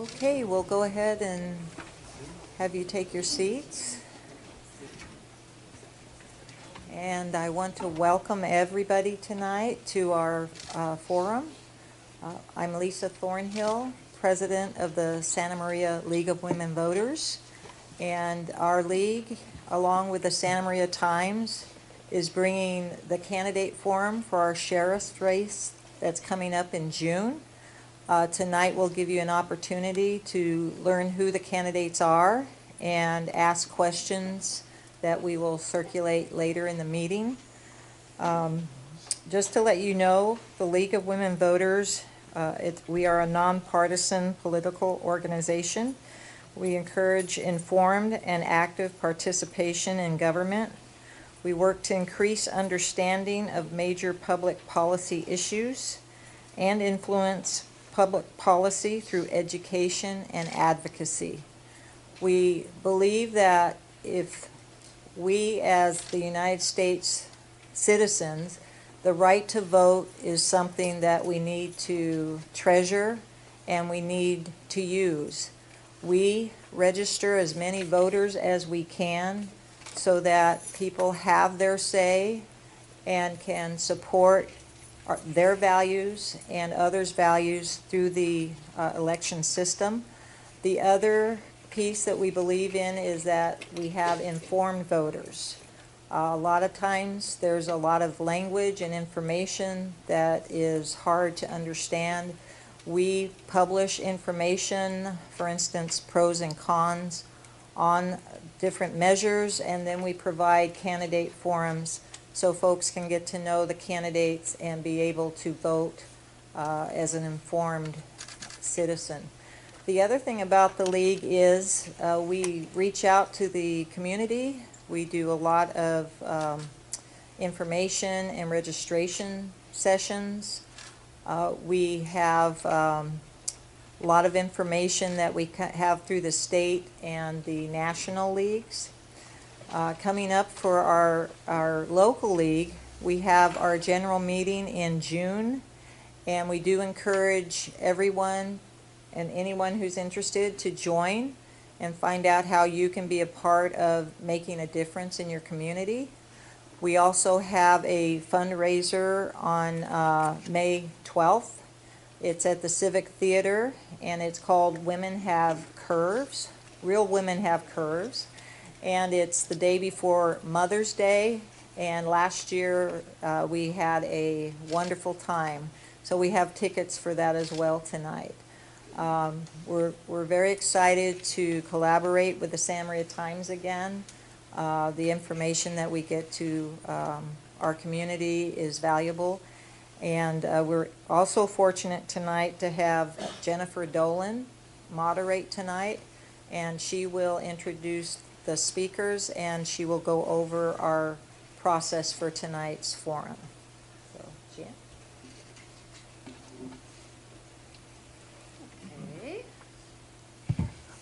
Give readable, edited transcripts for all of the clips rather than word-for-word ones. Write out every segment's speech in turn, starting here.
Okay, we'll go ahead and have you take your seats. And I want to welcome everybody tonight to our forum. I'm Lisa Thornhill, President of the Santa Maria League of Women Voters. And our league, along with the Santa Maria Times, is bringing the candidate forum for our sheriff's race that's coming up in June. Tonight we'll give you an opportunity to learn who the candidates are and ask questions that we will circulate later in the meeting. Just to let you know, the League of Women Voters, we are a nonpartisan political organization. We encourage informed and active participation in government. We work to increase understanding of major public policy issues and influence public policy through education and advocacy. We believe that if we as the United States citizens, the right to vote is something that we need to treasure and we need to use. We register as many voters as we can so that people have their say and can support their values and others' values through the election system. The other piece that we believe in is that we have informed voters. A lot of times there's a lot of language and information that is hard to understand. We publish information, for instance, pros and cons on different measures, and then we provide candidate forums so folks can get to know the candidates and be able to vote as an informed citizen. The other thing about the league is we reach out to the community. We do a lot of information and registration sessions. We have a lot of information that we have through the state and the national leagues. Coming up for our local league, we have our general meeting in June, and we do encourage everyone and anyone who's interested to join and find out how you can be a part of making a difference in your community. We also have a fundraiser on May 12th. It's at the Civic Theater, and it's called Women Have Curves, Real Women Have Curves. And it's the day before Mother's Day, and last year we had a wonderful time. So we have tickets for that as well tonight. We're very excited to collaborate with the Santa Maria Times again. The information that we get to our community is valuable. And we're also fortunate tonight to have Jennifer Dolan moderate tonight, and she will introduce the speakers, and she will go over our process for tonight's forum. So, Jen. Okay.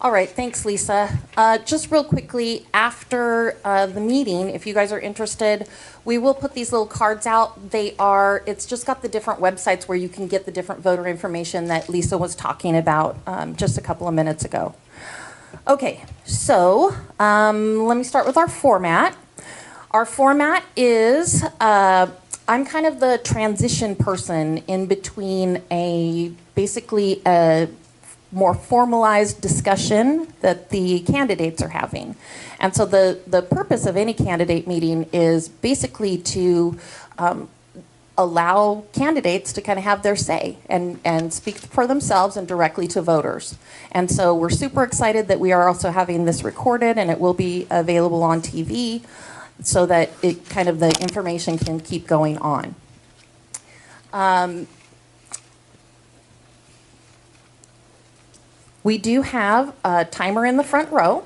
All right, thanks, Lisa. Just real quickly, after the meeting, if you guys are interested, we will put these little cards out. It's just got the different websites where you can get the different voter information that Lisa was talking about just a couple of minutes ago. Okay, so let me start with our format. Our format is, I'm kind of the transition person in between basically a more formalized discussion that the candidates are having. And so the purpose of any candidate meeting is basically to allow candidates to kind of have their say and speak for themselves and directly to voters. And so we're super excited that we are also having this recorded, and it will be available on TV so that the information can keep going on. We do have a timer in the front row.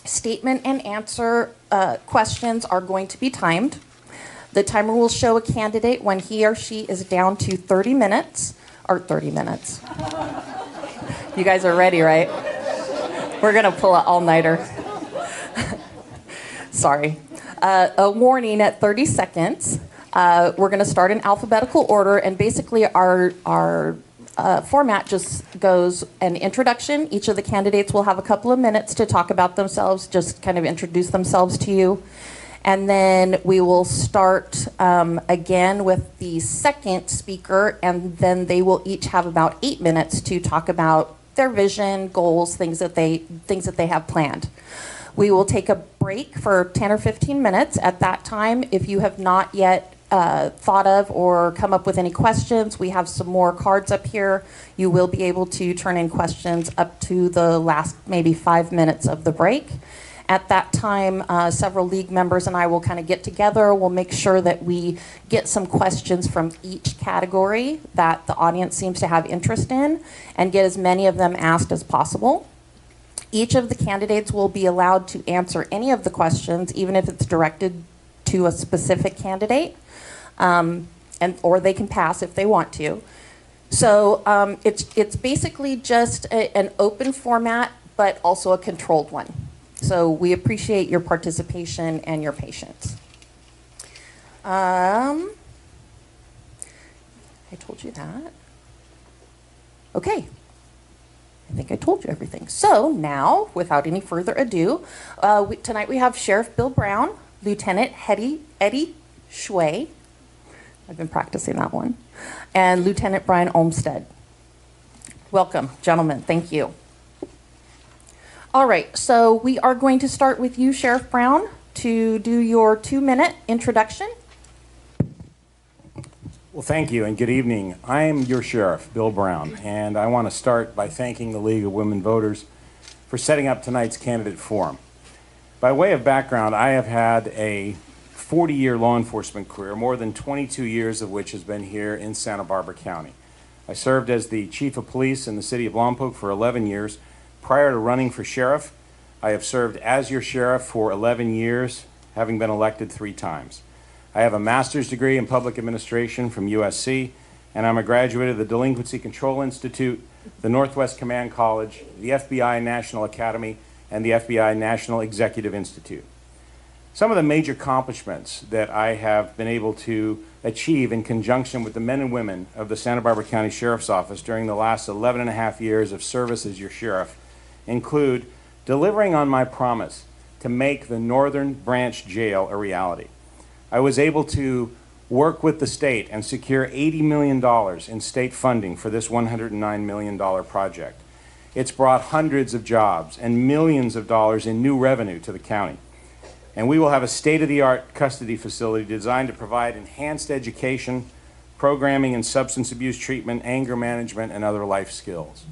Statement and answer questions are going to be timed. The timer will show a candidate when he or she is down to 30 minutes, or 30 minutes. You guys are ready, right? We're gonna pull an all-nighter. Sorry. A warning at 30 seconds. We're gonna start in alphabetical order, and basically our format just goes an introduction. Each of the candidates will have a couple of minutes to talk about themselves, just kind of introduce themselves to you. And then we will start again with the second speaker, and then they will each have about 8 minutes to talk about their vision, goals, things that they have planned. We will take a break for 10 or 15 minutes. At that time, if you have not yet thought of or come up with any questions, we have some more cards up here. You will be able to turn in questions up to the last maybe 5 minutes of the break. At that time, several league members and I will kind of get together. We'll make sure that we get some questions from each category that the audience seems to have interest in and get as many of them asked as possible. Each of the candidates will be allowed to answer any of the questions, even if it's directed to a specific candidate, or they can pass if they want to. So it's basically just an open format, but also a controlled one. So we appreciate your participation and your patience. I told you that. Okay. I think I told you everything. So now, without any further ado, tonight we have Sheriff Bill Brown, Lieutenant Eddie Hsueh. I've been practicing that one. And Lieutenant Brian Olmstead. Welcome, gentlemen. Thank you. All right, so we are going to start with you, Sheriff Brown, to do your 2-minute introduction. Well, thank you and good evening. I'm your sheriff, Bill Brown, and I want to start by thanking the League of Women Voters for setting up tonight's candidate forum. By way of background, I have had a 40-year law enforcement career, more than 22 years of which has been here in Santa Barbara County. I served as the chief of police in the city of Lompoc for 11 years. Prior to running for sheriff, I have served as your sheriff for 11 years, having been elected 3 times. I have a master's degree in public administration from USC, and I'm a graduate of the Delinquency Control Institute, the Northwest Command College, the FBI National Academy, and the FBI National Executive Institute. Some of the major accomplishments that I have been able to achieve in conjunction with the men and women of the Santa Barbara County Sheriff's Office during the last 11 and a half years of service as your sheriff include delivering on my promise to make the Northern Branch Jail a reality. I was able to work with the state and secure $80 million in state funding for this $109 million project. It's brought hundreds of jobs and millions of dollars in new revenue to the county. And we will have a state-of-the-art custody facility designed to provide enhanced education, programming in substance abuse treatment, anger management, and other life skills.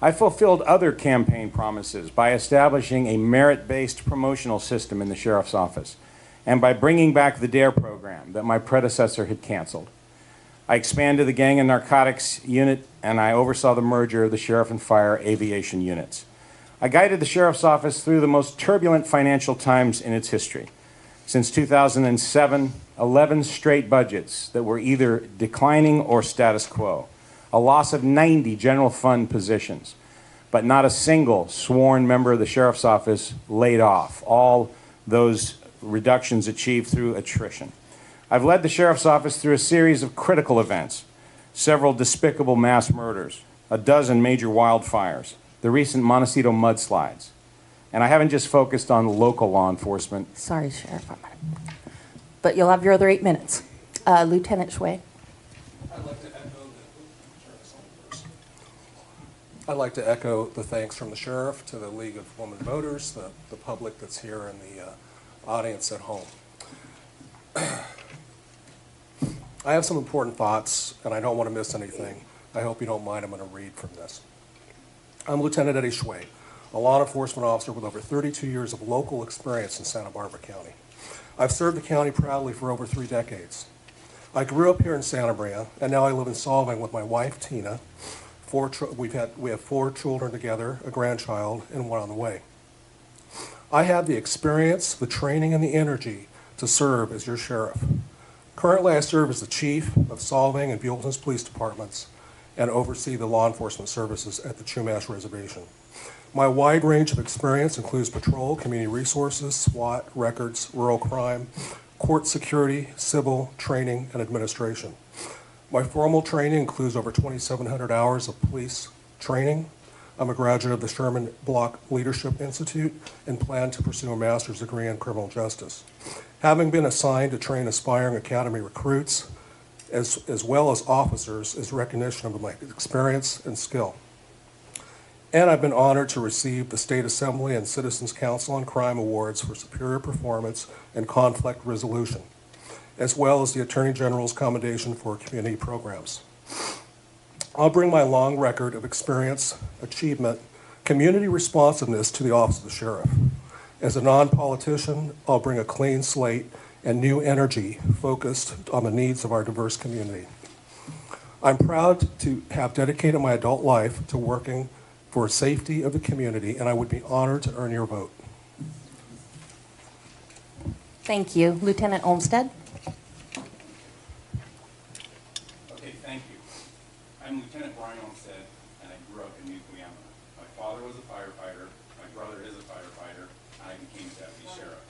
I fulfilled other campaign promises by establishing a merit-based promotional system in the sheriff's office and by bringing back the DARE program that my predecessor had canceled. I expanded the gang and narcotics unit, and I oversaw the merger of the sheriff and fire aviation units. I guided the sheriff's office through the most turbulent financial times in its history. Since 2007, 11 straight budgets that were either declining or status quo, a loss of 90 general fund positions, but not a single sworn member of the sheriff's office laid off, all those reductions achieved through attrition. I've led the sheriff's office through a series of critical events, several despicable mass murders, a dozen major wildfires, the recent Montecito mudslides. And I haven't just focused on local law enforcement. Sorry, Sheriff, but you'll have your other 8 minutes. Lieutenant Hsueh. I'd like to echo the thanks from the sheriff to the League of Women Voters, the public that's here, and the audience at home. I have some important thoughts, and I don't want to miss anything. I hope you don't mind. I'm going to read from this. I'm Lieutenant Eddie Hsueh, a law enforcement officer with over 32 years of local experience in Santa Barbara County. I've served the county proudly for over 3 decades. I grew up here in Santa Barbara, and now I live in Solvang with my wife, Tina. We have 4 children together, a grandchild, and 1 on the way. I have the experience, the training, and the energy to serve as your sheriff. Currently, I serve as the chief of Solvang and Buellton's police departments and oversee the law enforcement services at the Chumash Reservation. My wide range of experience includes patrol, community resources, SWAT, records, rural crime, court security, civil, training, and administration. My formal training includes over 2,700 hours of police training. I'm a graduate of the Sherman Block Leadership Institute and plan to pursue a master's degree in criminal justice. Having been assigned to train aspiring academy recruits, as well as officers, is recognition of my experience and skill. And I've been honored to receive the State Assembly and Citizens Council on Crime Awards for superior performance and conflict resolution, as well as the Attorney General's Commendation for Community Programs. I'll bring my long record of experience, achievement, community responsiveness to the office of the sheriff. As a non-politician, I'll bring a clean slate and new energy focused on the needs of our diverse community. I'm proud to have dedicated my adult life to working for safety of the community, and I would be honored to earn your vote. Thank you. Lieutenant Olmstead? Okay, thank you. I'm Lieutenant Brian Olmstead, and I grew up in New Guyana. My father was a firefighter, my brother is a firefighter, and I became deputy sheriff.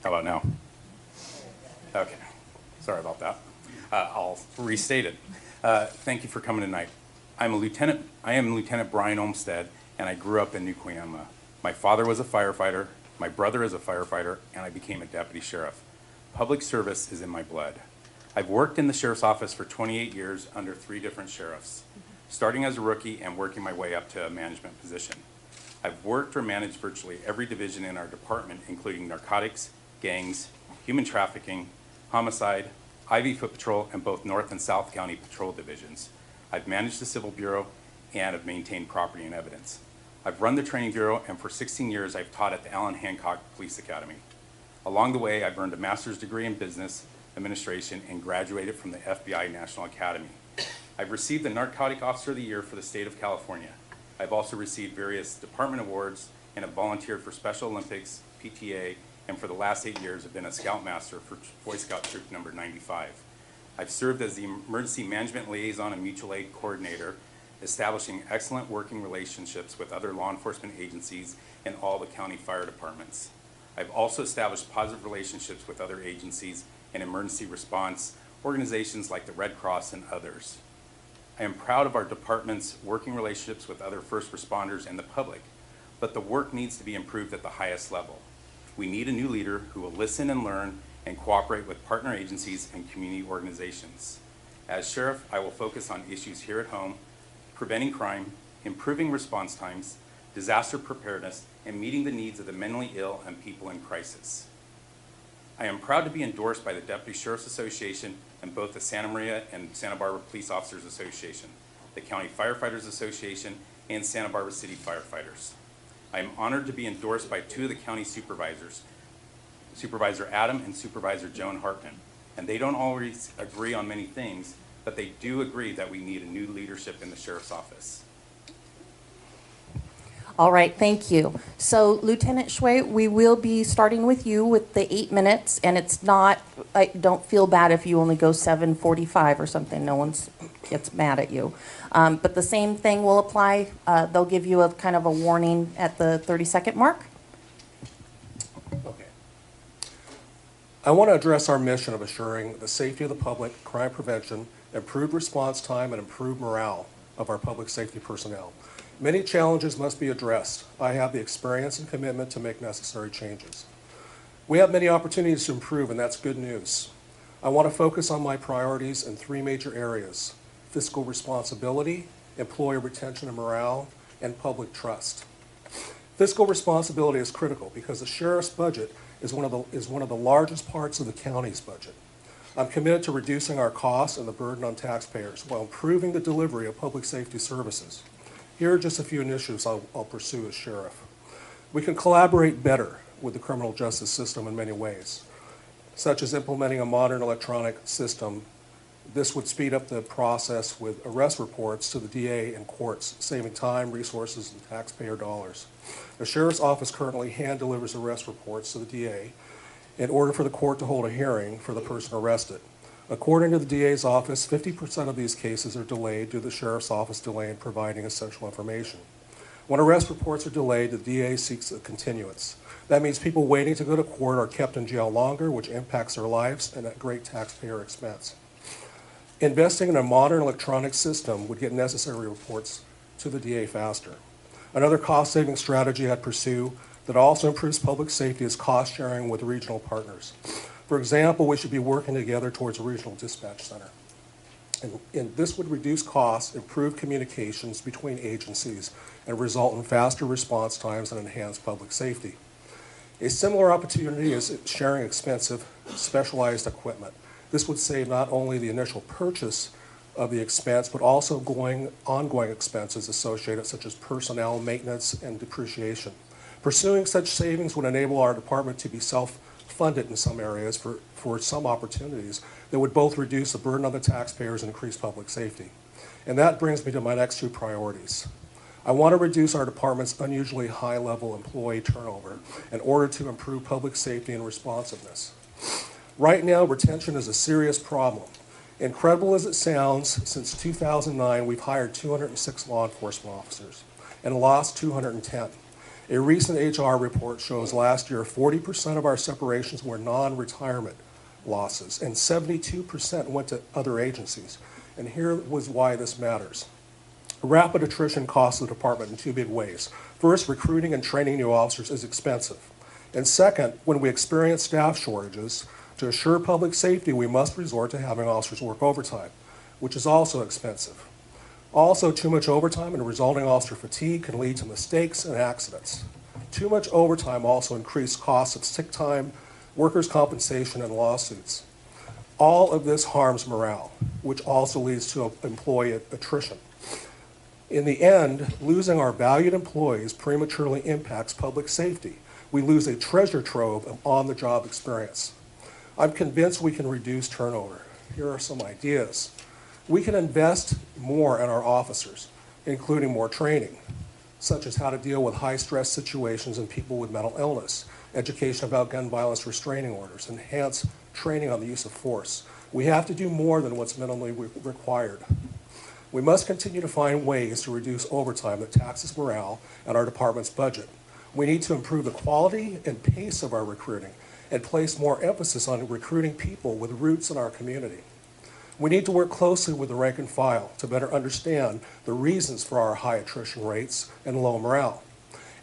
How about now? Okay, sorry about that. I'll restate it. Thank you for coming tonight. I am Lieutenant Brian Olmstead, and I grew up in New Guyana. My father was a firefighter, my brother is a firefighter, and I became a deputy sheriff. Public service is in my blood. I've worked in the sheriff's office for 28 years under 3 different sheriffs, starting as a rookie and working my way up to a management position. I've worked or managed virtually every division in our department, including narcotics, gangs, human trafficking, homicide, IV Foot Patrol, and both North and South County Patrol divisions. I've managed the Civil Bureau and have maintained property and evidence. I've run the Training Bureau, and for 16 years I've taught at the Allen Hancock Police Academy. Along the way, I've earned a master's degree in business administration and graduated from the FBI National Academy. I've received the Narcotic Officer of the Year for the state of California. I've also received various department awards and have volunteered for Special Olympics, PTA, and for the last 8 years have been a Scoutmaster for Boy Scout Troop number 95. I've served as the Emergency Management Liaison and Mutual Aid Coordinator, establishing excellent working relationships with other law enforcement agencies and all the county fire departments. I've also established positive relationships with other agencies and emergency response organizations like the Red Cross and others. I am proud of our department's working relationships with other first responders and the public, but the work needs to be improved at the highest level. We need a new leader who will listen and learn and cooperate with partner agencies and community organizations. As sheriff, I will focus on issues here at home, preventing crime, improving response times, disaster preparedness, and meeting the needs of the mentally ill and people in crisis. I am proud to be endorsed by the Deputy Sheriff's Association and both the Santa Maria and Santa Barbara Police Officers Association, the County Firefighters Association, and Santa Barbara City Firefighters. I am honored to be endorsed by 2 of the county supervisors, Supervisor Adam and Supervisor Joan Hartman. And they don't always agree on many things, but they do agree that we need a new leadership in the sheriff's office. All right, thank you. So Lieutenant Hsueh, we will be starting with you with the 8 minutes, and it's not, I don't feel bad if you only go 7:45 or something. No one gets mad at you. But the same thing will apply. They'll give you a kind of a warning at the 30-second mark. Okay. I want to address our mission of assuring the safety of the public, crime prevention, improved response time, and improved morale of our public safety personnel. Many challenges must be addressed. I have the experience and commitment to make necessary changes. We have many opportunities to improve, and that's good news. I want to focus on my priorities in 3 major areas: fiscal responsibility, employee retention and morale, and public trust. Fiscal responsibility is critical because the sheriff's budget is one of the largest parts of the county's budget. I'm committed to reducing our costs and the burden on taxpayers while improving the delivery of public safety services. Here are just a few initiatives I'll pursue as sheriff. We can collaborate better with the criminal justice system in many ways, such as implementing a modern electronic system. This would speed up the process with arrest reports to the DA and courts, saving time, resources, and taxpayer dollars. The sheriff's office currently hand delivers arrest reports to the DA in order for the court to hold a hearing for the person arrested. According to the DA's office, 50% of these cases are delayed due to the sheriff's office delay in providing essential information. When arrest reports are delayed, the DA seeks a continuance. That means people waiting to go to court are kept in jail longer, which impacts their lives and at great taxpayer expense. Investing in a modern electronic system would get necessary reports to the DA faster. Another cost-saving strategy I'd pursue that also improves public safety is cost sharing with regional partners. For example, we should be working together towards a regional dispatch center. And this would reduce costs, improve communications between agencies, and result in faster response times and enhanced public safety. A similar opportunity is sharing expensive, specialized equipment. This would save not only the initial purchase of the expense, but also ongoing expenses associated, such as personnel, maintenance, and depreciation. Pursuing such savings would enable our department to be self-funded in some areas for some opportunities that would both reduce the burden on the taxpayers and increase public safety. And that brings me to my next two priorities. I want to reduce our department's unusually high-level employee turnover in order to improve public safety and responsiveness. Right now, retention is a serious problem. Incredible as it sounds, since 2009, we've hired 206 law enforcement officers and lost 210. A recent HR report shows last year 40% of our separations were non-retirement losses and 72% went to other agencies. And here was why this matters. Rapid attrition costs the department in two big ways. First, recruiting and training new officers is expensive. And second, when we experience staff shortages, to assure public safety, we must resort to having officers work overtime, which is also expensive. Also, too much overtime and resulting officer fatigue can lead to mistakes and accidents. Too much overtime also increased costs of sick time, workers' compensation, and lawsuits. All of this harms morale, which also leads to employee attrition. In the end, losing our valued employees prematurely impacts public safety. We lose a treasure trove of on-the-job experience. I'm convinced we can reduce turnover. Here are some ideas. We can invest more in our officers, including more training, such as how to deal with high-stress situations and people with mental illness, education about gun violence restraining orders, enhanced training on the use of force. We have to do more than what's minimally required. We must continue to find ways to reduce overtime that taxes morale and our department's budget. We need to improve the quality and pace of our recruiting and place more emphasis on recruiting people with roots in our community. We need to work closely with the rank and file to better understand the reasons for our high attrition rates and low morale.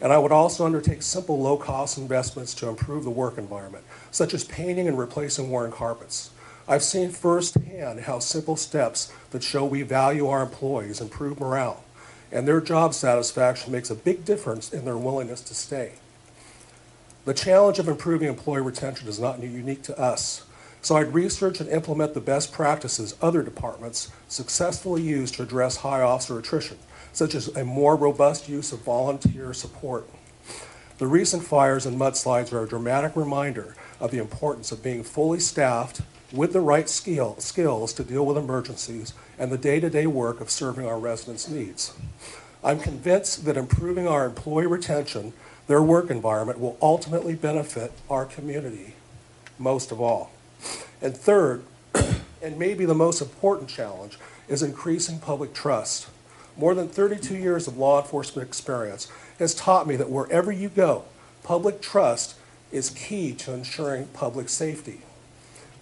And I would also undertake simple low-cost investments to improve the work environment, such as painting and replacing worn carpets. I've seen firsthand how simple steps that show we value our employees improve morale, and their job satisfaction makes a big difference in their willingness to stay. The challenge of improving employee retention is not unique to us, so I'd research and implement the best practices other departments successfully use to address high officer attrition, such as a more robust use of volunteer support. The recent fires and mudslides are a dramatic reminder of the importance of being fully staffed with the right skills to deal with emergencies and the day-to-day work of serving our residents' needs. I'm convinced that improving our employee retention, their work environment, will ultimately benefit our community most of all. And third, and maybe the most important challenge, is increasing public trust. More than 32 years of law enforcement experience has taught me that wherever you go, public trust is key to ensuring public safety.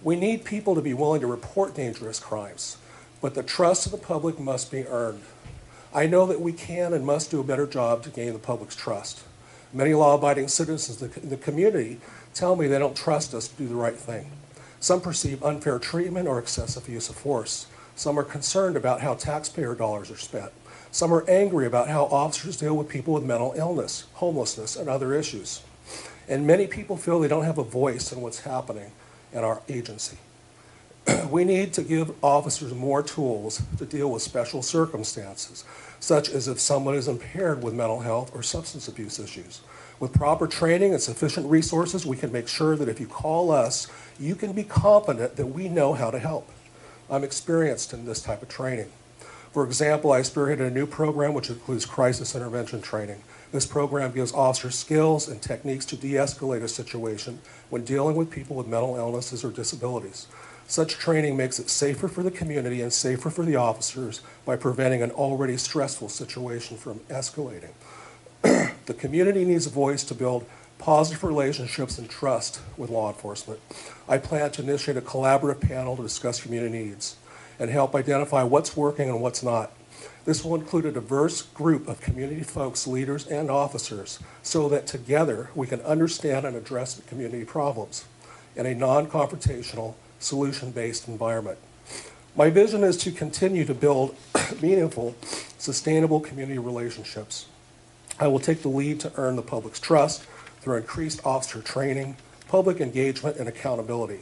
We need people to be willing to report dangerous crimes, but the trust of the public must be earned. I know that we can and must do a better job to gain the public's trust. Many law-abiding citizens in the community tell me they don't trust us to do the right thing. Some perceive unfair treatment or excessive use of force. Some are concerned about how taxpayer dollars are spent. Some are angry about how officers deal with people with mental illness, homelessness, and other issues. And many people feel they don't have a voice in what's happening in our agency. We need to give officers more tools to deal with special circumstances, such as if someone is impaired with mental health or substance abuse issues. With proper training and sufficient resources, we can make sure that if you call us, you can be confident that we know how to help. I'm experienced in this type of training. For example, I spearheaded a new program which includes crisis intervention training. This program gives officers skills and techniques to de-escalate a situation when dealing with people with mental illnesses or disabilities. Such training makes it safer for the community and safer for the officers by preventing an already stressful situation from escalating. The community needs a voice to build positive relationships and trust with law enforcement. I plan to initiate a collaborative panel to discuss community needs and help identify what's working and what's not. This will include a diverse group of community folks, leaders, and officers so that together we can understand and address the community problems in a non-confrontational, solution-based environment. My vision is to continue to build meaningful, sustainable community relationships. I will take the lead to earn the public's trust through increased officer training, public engagement, and accountability.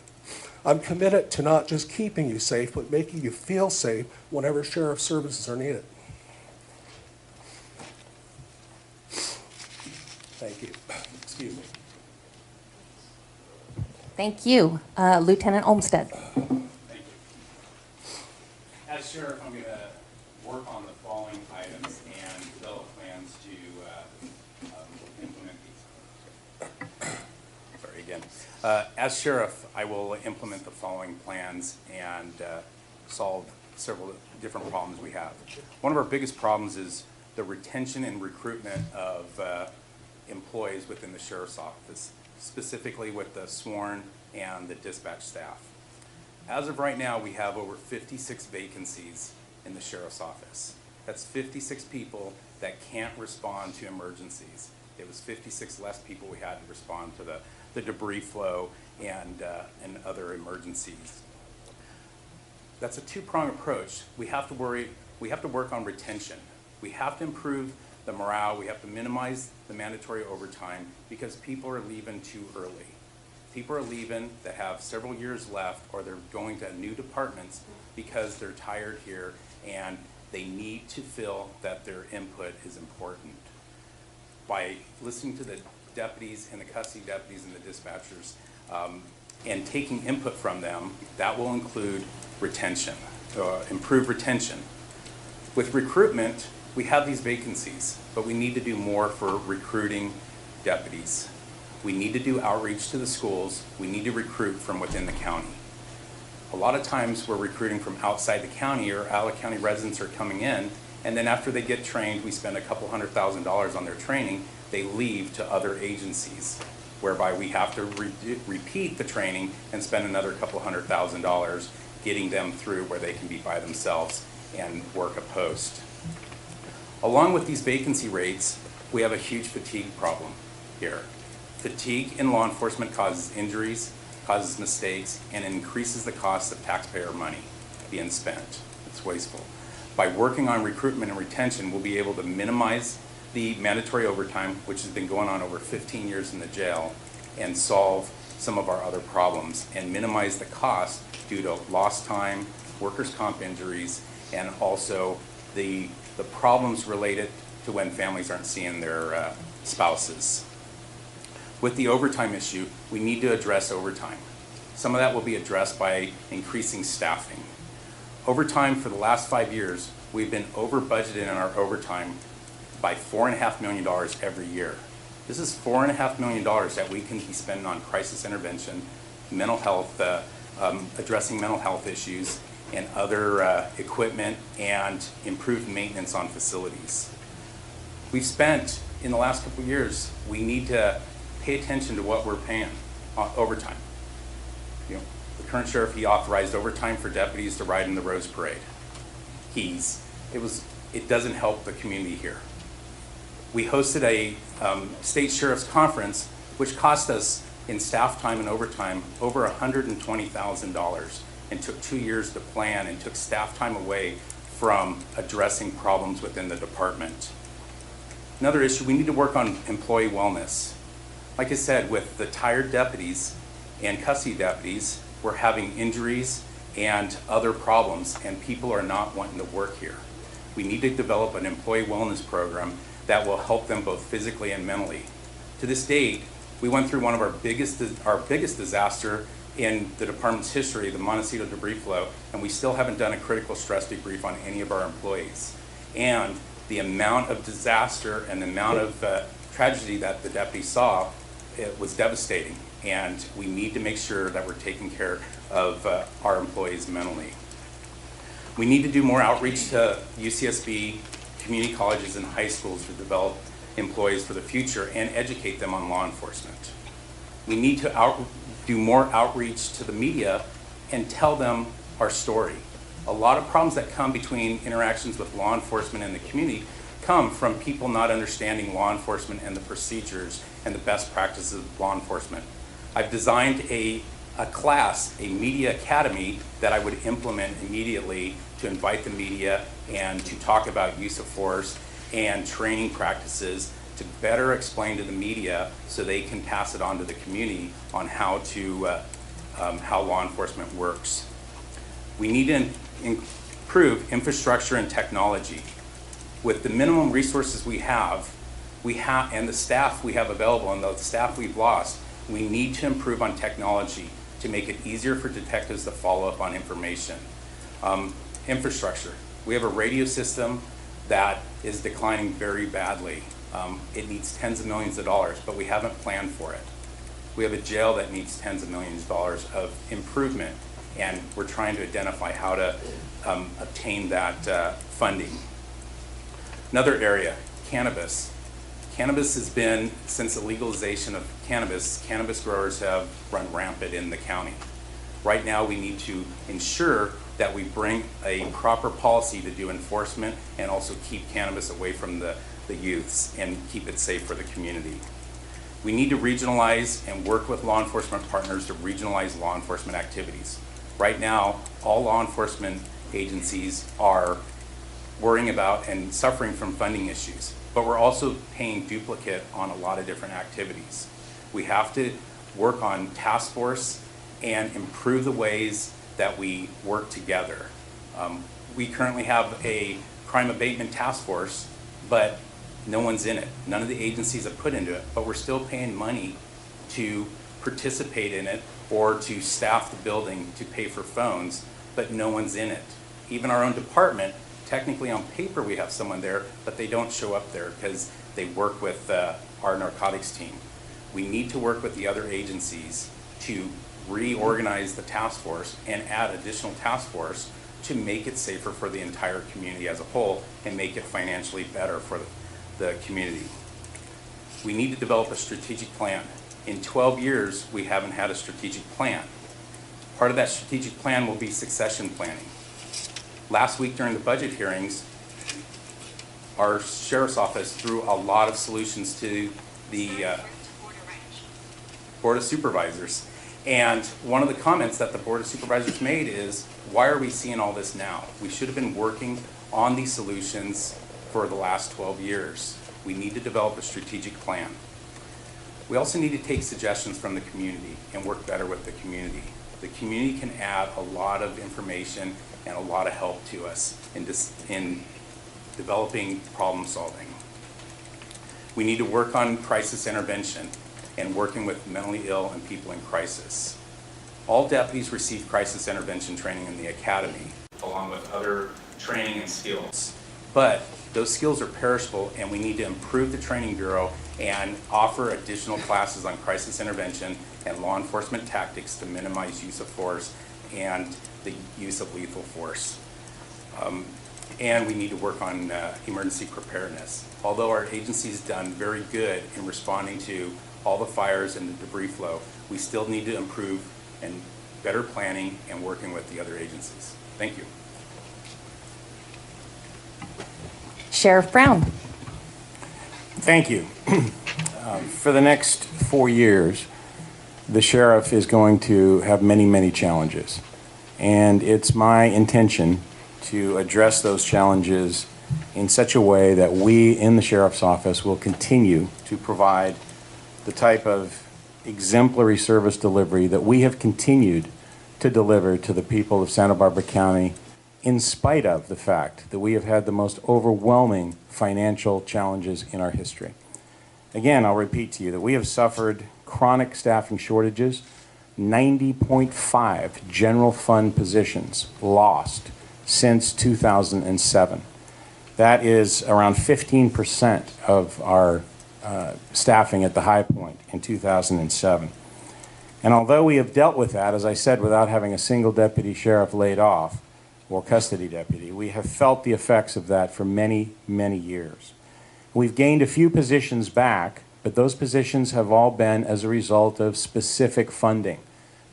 I'm committed to not just keeping you safe, but making you feel safe whenever sheriff services are needed. Thank you. Excuse me. Thank you. Lieutenant Olmstead. Thank you. As sheriff, I'm going to work on the following items and develop plans to implement these. Sorry again. As sheriff, I will implement the following plans and solve several different problems we have. One of our biggest problems is the retention and recruitment of employees within the sheriff's office, specifically with the sworn and the dispatch staff. As of right now, we have over 56 vacancies in the sheriff's office. That's 56 people that can't respond to emergencies. It was 56 less people we had to respond to the debris flow and other emergencies. That's a two-pronged approach. We have to work on retention. We have to improve the morale. We have to minimize the mandatory overtime because people are leaving too early. People are leaving that have several years left, or they're going to new departments because they're tired here and they need to feel that their input is important. By listening to the deputies and the custody deputies and the dispatchers and taking input from them, that will include retention, improve retention. With recruitment, we have these vacancies, but we need to do more for recruiting deputies. We need to do outreach to the schools. We need to recruit from within the county. A lot of times we're recruiting from outside the county, or out-of-county residents are coming in, and then after they get trained, we spend a couple $100,000 on their training, they leave to other agencies, whereby we have to repeat the training and spend another couple $100,000 getting them through where they can be by themselves and work a post. Along with these vacancy rates, we have a huge fatigue problem here. Fatigue in law enforcement causes injuries, causes mistakes, and increases the cost of taxpayer money being spent. It's wasteful. By working on recruitment and retention, we'll be able to minimize the mandatory overtime, which has been going on over 15 years in the jail, and solve some of our other problems, and minimize the cost due to lost time, workers' comp injuries, and also the problems related to when families aren't seeing their spouses. With the overtime issue, we need to address overtime. Some of that will be addressed by increasing staffing. Overtime for the last 5 years, we've been over budgeted in our overtime by $4.5 million every year. This is $4.5 million that we can be spending on crisis intervention, mental health, addressing mental health issues, and other equipment and improved maintenance on facilities. We've spent, in the last couple of years, we need to pay attention to what we're paying on overtime. You know, the current sheriff, he authorized overtime for deputies to ride in the Rose Parade. It doesn't help the community here. We hosted a state sheriff's conference, which cost us in staff time and overtime over $120,000, and took 2 years to plan and took staff time away from addressing problems within the department. Another issue, we need to work on employee wellness. Like I said, with the tired deputies and custody deputies, we're having injuries and other problems, and people are not wanting to work here. We need to develop an employee wellness program that will help them both physically and mentally. To this date, we went through one of our biggest disaster in the department's history, the Montecito debris flow, and we still haven't done a critical stress debrief on any of our employees. And the amount of disaster and the amount of tragedy that the deputy saw, it was devastating. And we need to make sure that we're taking care of our employees mentally. We need to do more outreach to UCSB, community colleges, and high schools to develop employees for the future and educate them on law enforcement. We need to do more outreach to the media and tell them our story. A lot of problems that come between interactions with law enforcement and the community come from people not understanding law enforcement and the procedures and the best practices of law enforcement. I've designed a class, a media academy, that I would implement immediately to invite the media and to talk about use of force and training practices to better explain to the media so they can pass it on to the community on how law enforcement works. We need to improve infrastructure and technology. With the minimum resources we have, and the staff we have available and the staff we've lost, we need to improve on technology to make it easier for detectives to follow up on information. Infrastructure. We have a radio system that is declining very badly. It needs tens of millions of dollars, but we haven't planned for it. We have a jail that needs tens of millions of dollars of improvement, and we're trying to identify how to obtain that funding. Another area, cannabis. Cannabis has been, since the legalization of cannabis growers have run rampant in the county. Right now, we need to ensure that we bring a proper policy to do enforcement and also keep cannabis away from the youths and keep it safe for the community. We need to regionalize and work with law enforcement partners to regionalize law enforcement activities. Right now, all law enforcement agencies are worrying about and suffering from funding issues, but we're also paying duplicate on a lot of different activities. We have to work on task force and improve the ways that we work together. We currently have a crime abatement task force, but no one's in it. None of the agencies have put into it, but we're still paying money to participate in it or to staff the building to pay for phones, but no one's in it. Even our own department, technically on paper we have someone there, but they don't show up there because they work with our narcotics team. We need to work with the other agencies to reorganize the task force and add additional task force to make it safer for the entire community as a whole and make it financially better for the community. We need to develop a strategic plan. In 12 years, we haven't had a strategic plan. Part of that strategic plan will be succession planning. Last week during the budget hearings, our sheriff's office threw a lot of solutions to the Board of Supervisors. And one of the comments that the Board of Supervisors made is, why are we seeing all this now? We should have been working on these solutions for the last 12 years. We need to develop a strategic plan. We also need to take suggestions from the community and work better with the community. The community can add a lot of information and a lot of help to us in developing problem solving. We need to work on crisis intervention and working with mentally ill and people in crisis. All deputies receive crisis intervention training in the academy, along with other training and skills. But those skills are perishable, and we need to improve the training bureau and offer additional classes on crisis intervention and law enforcement tactics to minimize use of force and the use of lethal force. And we need to work on emergency preparedness. Although our agency's done very good in responding to all the fires and the debris flow, we still need to improve and better planning and working with the other agencies. Thank you. Sheriff Brown. Thank you. For the next 4 years, the sheriff is going to have many, many challenges. And it's my intention to address those challenges in such a way that we in the sheriff's office will continue to provide the type of exemplary service delivery that we have continued to deliver to the people of Santa Barbara County, in spite of the fact that we have had the most overwhelming financial challenges in our history. Again, I'll repeat to you that we have suffered chronic staffing shortages, 90.5 general fund positions lost since 2007. That is around 15% of our staffing at the high point in 2007. And although we have dealt with that, as I said, without having a single deputy sheriff laid off or custody deputy, we have felt the effects of that for many, many years. We've gained a few positions back, but those positions have all been as a result of specific funding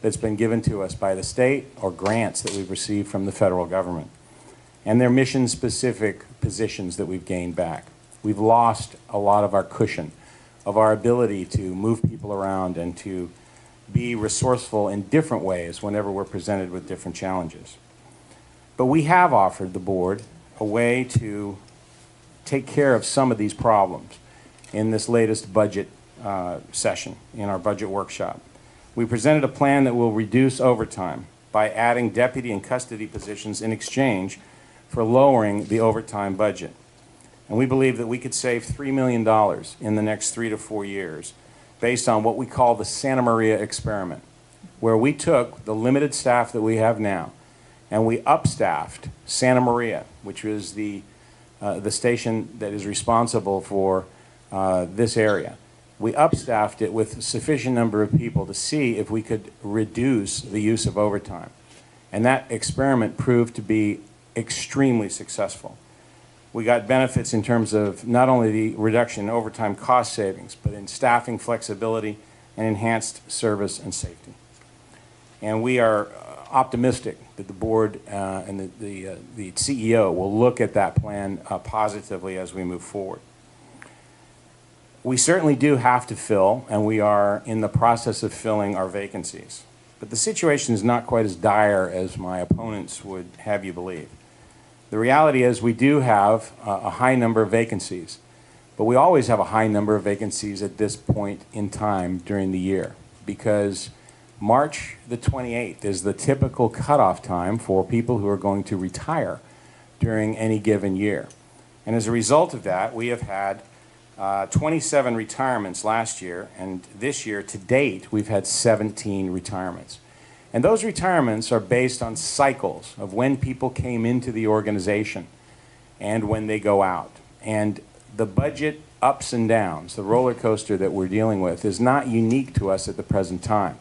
that's been given to us by the state or grants that we've received from the federal government. And they're mission-specific positions that we've gained back. We've lost a lot of our cushion, of our ability to move people around and to be resourceful in different ways whenever we're presented with different challenges. But we have offered the board a way to take care of some of these problems in this latest budget session, in our budget workshop. We presented a plan that will reduce overtime by adding deputy and custody positions in exchange for lowering the overtime budget. And we believe that we could save $3 million in the next 3 to 4 years based on what we call the Santa Maria experiment, where we took the limited staff that we have now and we upstaffed Santa Maria, which is the station that is responsible for this area. We upstaffed it with a sufficient number of people to see if we could reduce the use of overtime. And that experiment proved to be extremely successful. We got benefits in terms of not only the reduction in overtime cost savings, but in staffing flexibility and enhanced service and safety. And we are optimistic that the board and the CEO will look at that plan positively as we move forward. We certainly do have to fill, and we are in the process of filling our vacancies. But the situation is not quite as dire as my opponents would have you believe. The reality is we do have a high number of vacancies, but we always have a high number of vacancies at this point in time during the year, because March the 28th is the typical cutoff time for people who are going to retire during any given year. And as a result of that, we have had 27 retirements last year, and this year to date we've had 17 retirements. And those retirements are based on cycles of when people came into the organization and when they go out. And the budget ups and downs, the roller coaster that we're dealing with, is not unique to us at the present time.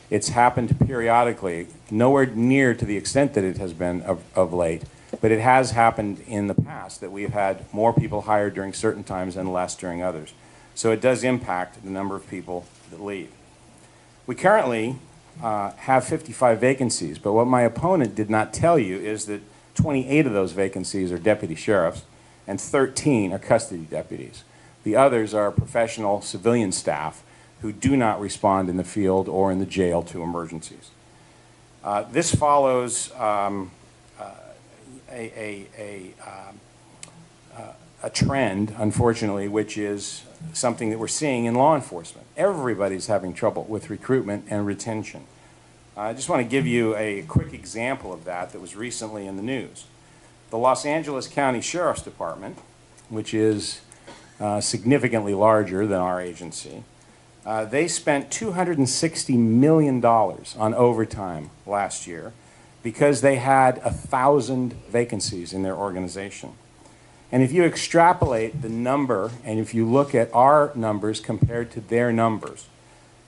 It's happened periodically, nowhere near to the extent that it has been of late, but it has happened in the past that we've had more people hired during certain times and less during others. So it does impact the number of people that leave. We currently have 55 vacancies, but what my opponent did not tell you is that 28 of those vacancies are deputy sheriffs and 13 are custody deputies. The others are professional civilian staff who do not respond in the field or in the jail to emergencies. This follows a trend, unfortunately, which is something that we're seeing in law enforcement. Everybody's having trouble with recruitment and retention. I just want to give you a quick example of that was recently in the news. The Los Angeles County Sheriff's Department, which is significantly larger than our agency, they spent $260 million on overtime last year because they had 1,000 vacancies in their organization. And if you extrapolate the number, and if you look at our numbers compared to their numbers,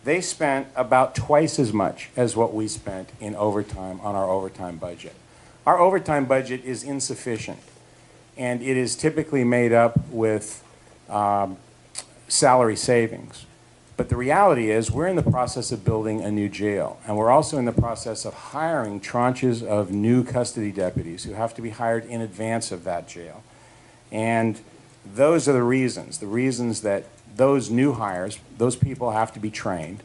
they spent about twice as much as what we spent in overtime on our overtime budget. Our overtime budget is insufficient, and it is typically made up with salary savings. But the reality is we're in the process of building a new jail, and we're also in the process of hiring tranches of new custody deputies who have to be hired in advance of that jail. And those are the reasons that those new hires, those people have to be trained.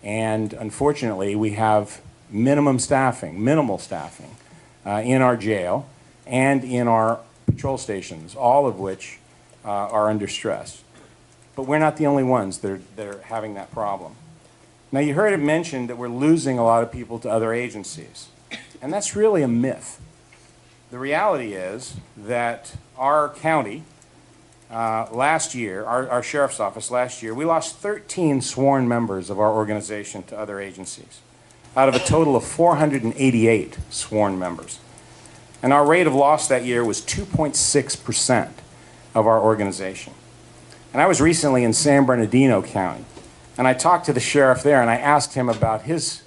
And unfortunately, we have minimal staffing in our jail and in our patrol stations, all of which are under stress. But we're not the only ones that are having that problem. Now, you heard it mentioned that we're losing a lot of people to other agencies. And that's really a myth. The reality is that our county, last year, our sheriff's office last year, we lost 13 sworn members of our organization to other agencies, out of a total of 488 sworn members. And our rate of loss that year was 2.6% of our organization. And I was recently in San Bernardino County, and I talked to the sheriff there, and I asked him about his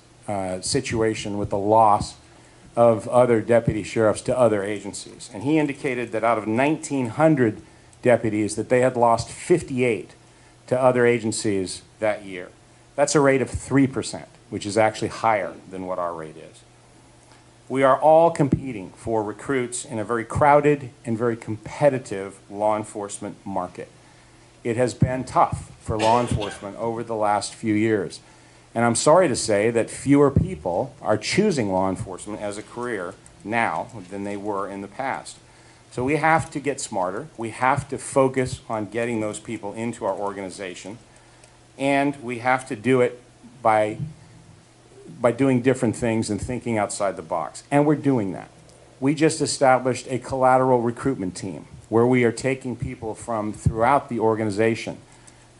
situation with the loss of other deputy sheriffs to other agencies. And he indicated that out of 1,900 deputies that they had lost 58 to other agencies that year. That's a rate of 3%, which is actually higher than what our rate is. We are all competing for recruits in a very crowded and very competitive law enforcement market. It has been tough for law enforcement over the last few years. And I'm sorry to say that fewer people are choosing law enforcement as a career now than they were in the past. So we have to get smarter. We have to focus on getting those people into our organization. And we have to do it by doing different things and thinking outside the box. And we're doing that. We just established a collateral recruitment team where we are taking people from throughout the organization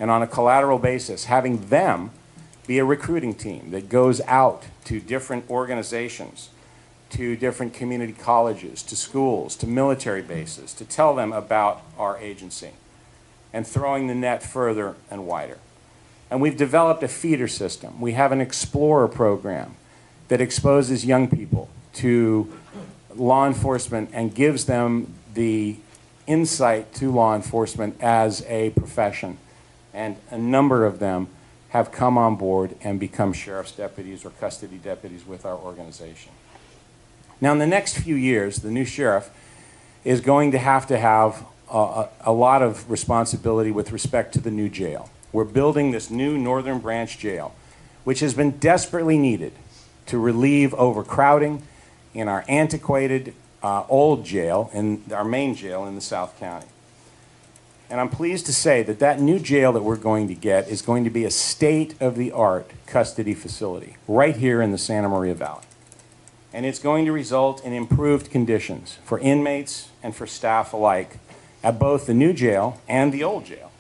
and on a collateral basis, having them be a recruiting team that goes out to different organizations, to different community colleges, to schools, to military bases, to tell them about our agency and throwing the net further and wider. And we've developed a feeder system. We have an Explorer program that exposes young people to law enforcement and gives them the insight to law enforcement as a profession. And a number of them have come on board and become sheriff's deputies or custody deputies with our organization. Now, in the next few years, the new sheriff is going to have a lot of responsibility with respect to the new jail. We're building this new Northern Branch jail, which has been desperately needed to relieve overcrowding in our antiquated old jail, in our main jail in the South County. And I'm pleased to say that that new jail that we're going to get is going to be a state-of-the-art custody facility right here in the Santa Maria Valley. And it's going to result in improved conditions for inmates and for staff alike at both the new jail and the old jail.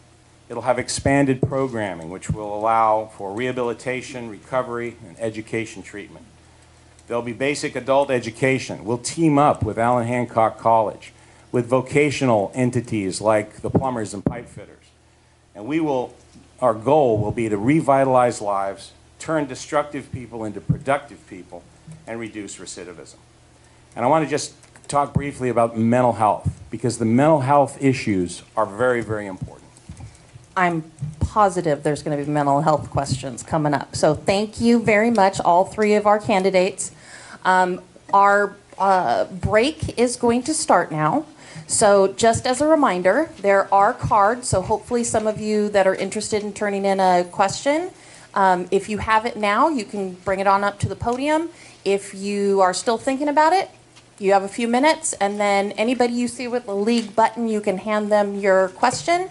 It'll have expanded programming, which will allow for rehabilitation, recovery, and education treatment. There'll be basic adult education. We'll team up with Allen Hancock College, with vocational entities like the plumbers and pipe fitters. And our goal will be to revitalize lives, turn destructive people into productive people, and reduce recidivism. And I want to just talk briefly about mental health, because the mental health issues are very, very important. I'm positive there's going to be mental health questions coming up. So thank you very much, all three of our candidates. Our break is going to start now. So just as a reminder, there are cards, so hopefully some of you that are interested in turning in a question, if you have it now, you can bring it on up to the podium. If you are still thinking about it, you have a few minutes, and then anybody you see with the league button, you can hand them your question.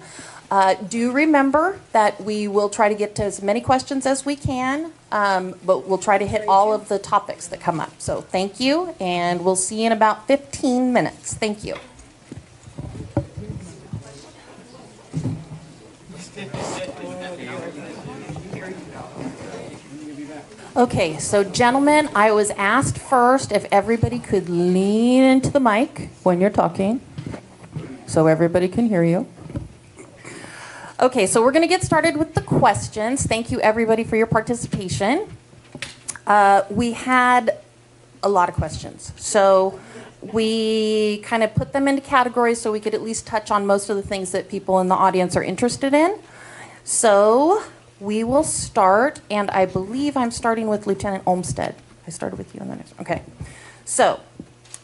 Do remember that we will try to get to as many questions as we can, but we'll try to hit all of the topics that come up. So thank you, and we'll see you in about 15 minutes. Thank you. Okay, so gentlemen, I was asked first if everybody could lean into the mic when you're talking so everybody can hear you. Okay, so we're going to get started with the questions. Thank you, everybody, for your participation. We had a lot of questions. So we kind of put them into categories so we could at least touch on most of the things that people in the audience are interested in. So we will start, and I believe I'm starting with Lieutenant Olmstead. I started with you on the next. Okay. So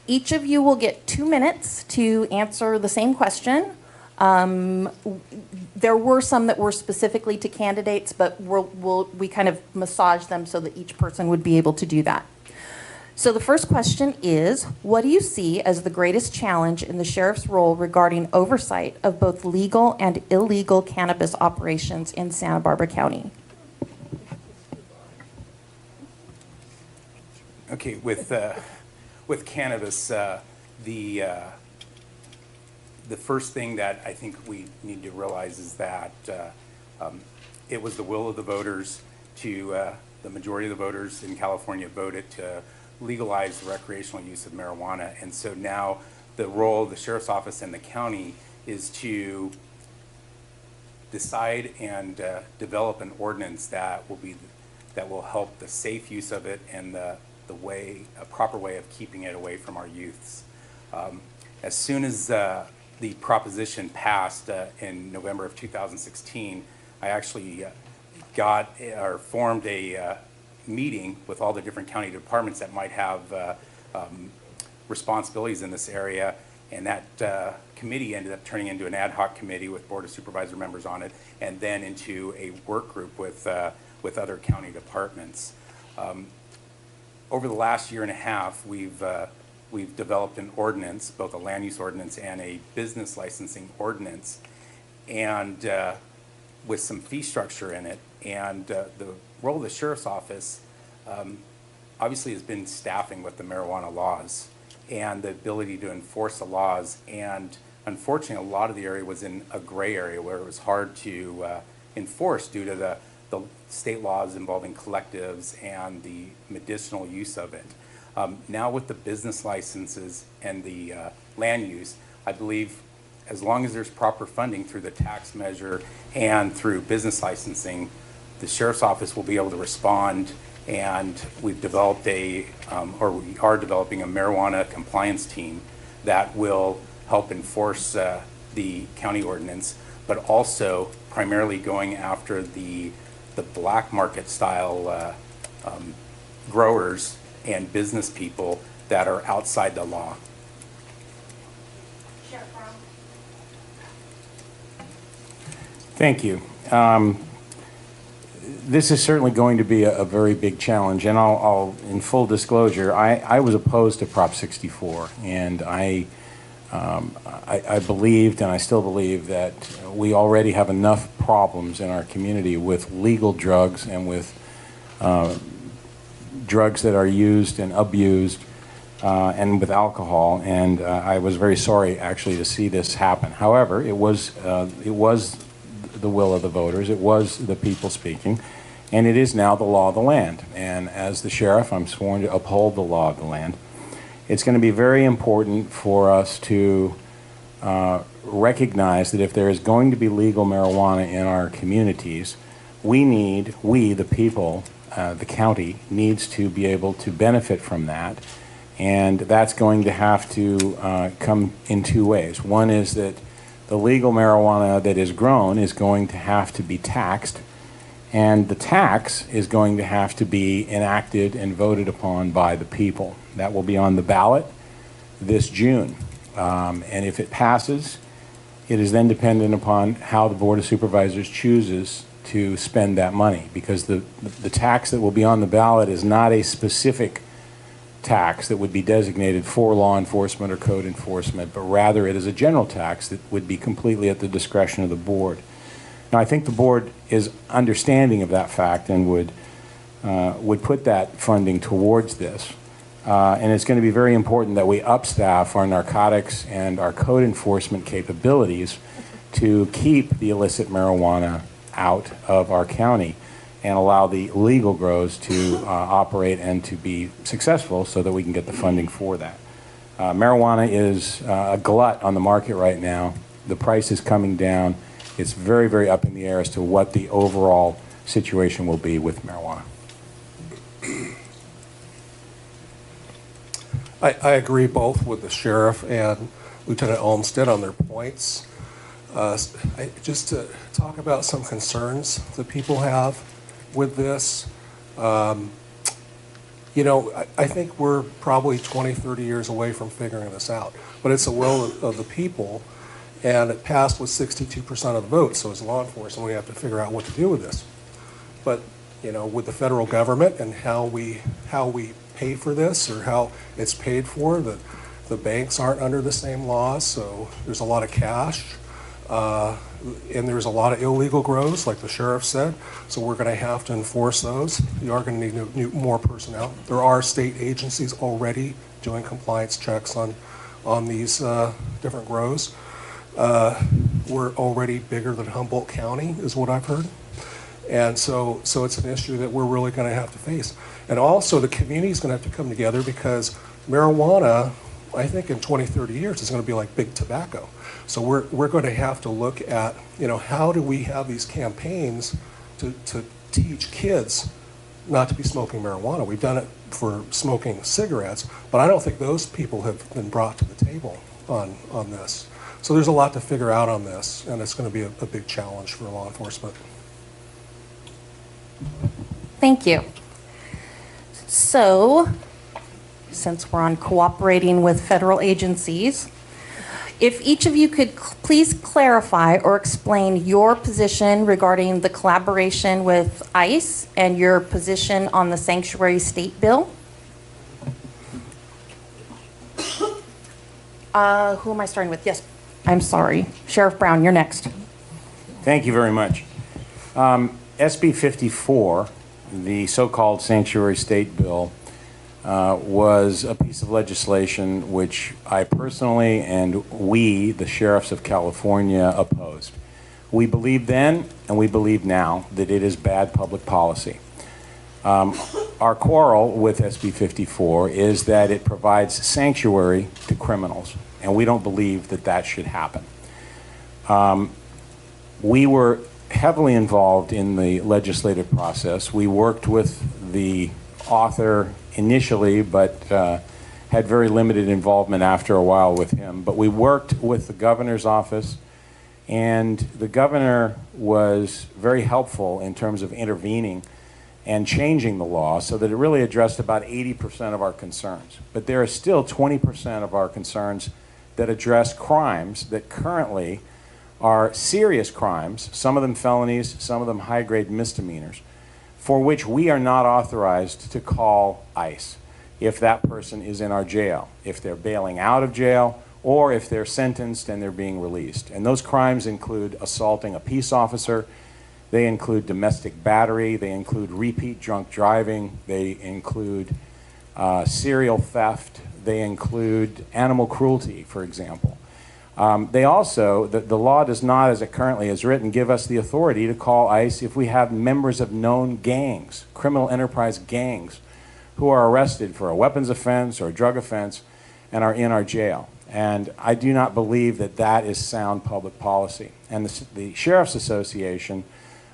each of you will get 2 minutes to answer the same question. There were some that were specifically to candidates, but we kind of massage them so that each person would be able to do that. So the first question is, what do you see as the greatest challenge in the sheriff's role regarding oversight of both legal and illegal cannabis operations in Santa Barbara County? Okay, with cannabis, the first thing that I think we need to realize is that it was the will of the voters the majority of the voters in California voted to legalize the recreational use of marijuana. And so now the role of the sheriff's office and the county is to decide and develop an ordinance that will help the safe use of it and a proper way of keeping it away from our youths. As soon as the proposition passed in November of 2016, I actually formed a meeting with all the different county departments that might have responsibilities in this area, and that committee ended up turning into an ad hoc committee with Board of Supervisor members on it, and then into a work group with other county departments. Over the last year and a half, we've developed an ordinance, both a land use ordinance and a business licensing ordinance, and with some fee structure in it. And the role of the sheriff's office obviously has been staffing with the marijuana laws and the ability to enforce the laws. And unfortunately, a lot of the area was in a gray area where it was hard to enforce due to the state laws involving collectives and the medicinal use of it. Now with the business licenses and the land use, I believe as long as there's proper funding through the tax measure and through business licensing, the sheriff's office will be able to respond. And we've developed we are developing a marijuana compliance team that will help enforce the county ordinance, but also primarily going after the black market style growers and business people that are outside the law. Sheriff Brown. Thank you. This is certainly going to be a very big challenge, and I'll in full disclosure, I was opposed to Prop 64, and I believed, and I still believe, that we already have enough problems in our community with legal drugs and with drugs that are used and abused, and with alcohol. And I was very sorry, actually, to see this happen. However, it was the will of the voters. It was the people speaking, and it is now the law of the land. And as the sheriff, I'm sworn to uphold the law of the land. It's going to be very important for us to recognize that if there is going to be legal marijuana in our communities, we, the people, the county, needs to be able to benefit from that. And that's going to have to come in two ways. One is that the legal marijuana that is grown is going to have to be taxed, and the tax is going to have to be enacted and voted upon by the people. That will be on the ballot this June. And if it passes, it is then dependent upon how the Board of Supervisors chooses to spend that money, because the tax that will be on the ballot is not a specific tax that would be designated for law enforcement or code enforcement, but rather it is a general tax that would be completely at the discretion of the board. Now, I think the board is understanding of that fact and would put that funding towards this. And it's going to be very important that we upstaff our narcotics and our code enforcement capabilities to keep the illicit marijuana out of our county and allow the legal grows to operate and to be successful so that we can get the funding for that. Marijuana is a glut on the market right now. The price is coming down. It's very, very up in the air as to what the overall situation will be with marijuana. I agree both with the sheriff and Lieutenant Olmstead on their points. Just to talk about some concerns that people have with this. You know, I think we're probably 20, 30 years away from figuring this out. But it's the will of the people, and it passed with 62% of the vote. So as law enforcement, we have to figure out what to do with this. But, you know, with the federal government and how we pay for this, or how it's paid for, the banks aren't under the same laws, so there's a lot of cash. And there's a lot of illegal grows, like the sheriff said, so we're going to have to enforce those. You are going to need more personnel. There are state agencies already doing compliance checks on these different grows. We're already bigger than Humboldt County, is what I've heard. And so it's an issue that we're really going to have to face. And also the community is going to have to come together, because marijuana, I think in 20, 30 years, is going to be like big tobacco. So we're going to have to look at, you know, how do we have these campaigns to teach kids not to be smoking marijuana. We've done it for smoking cigarettes, but I don't think those people have been brought to the table on this. So there's a lot to figure out on this, and it's going to be a big challenge for law enforcement. Thank you. So, since we're on cooperating with federal agencies, if each of you could please clarify or explain your position regarding the collaboration with ICE and your position on the sanctuary state bill. Who am I starting with? Yes, I'm sorry. Sheriff Brown, you're next. Thank you very much. SB 54, the so-called sanctuary state bill, was a piece of legislation which I personally and we, the sheriffs of California, opposed. We believed then and we believe now that it is bad public policy. Our quarrel with SB 54 is that it provides sanctuary to criminals, and we don't believe that that should happen. We were heavily involved in the legislative process. We worked with the author initially, but had very limited involvement after a while with him. But we worked with the governor's office, and the governor was very helpful in terms of intervening and changing the law so that it really addressed about 80% of our concerns. But there are still 20% of our concerns that address crimes that currently are serious crimes, some of them felonies, some of them high-grade misdemeanors, for which we are not authorized to call ICE if that person is in our jail, if they're bailing out of jail, or if they're sentenced and they're being released. And those crimes include assaulting a peace officer, they include domestic battery, they include repeat drunk driving, they include serial theft, they include animal cruelty, for example. They also, the law does not, as it currently is written, give us the authority to call ICE if we have members of known gangs, criminal enterprise gangs, who are arrested for a weapons offense or a drug offense and are in our jail. And I do not believe that that is sound public policy. And the Sheriff's Association,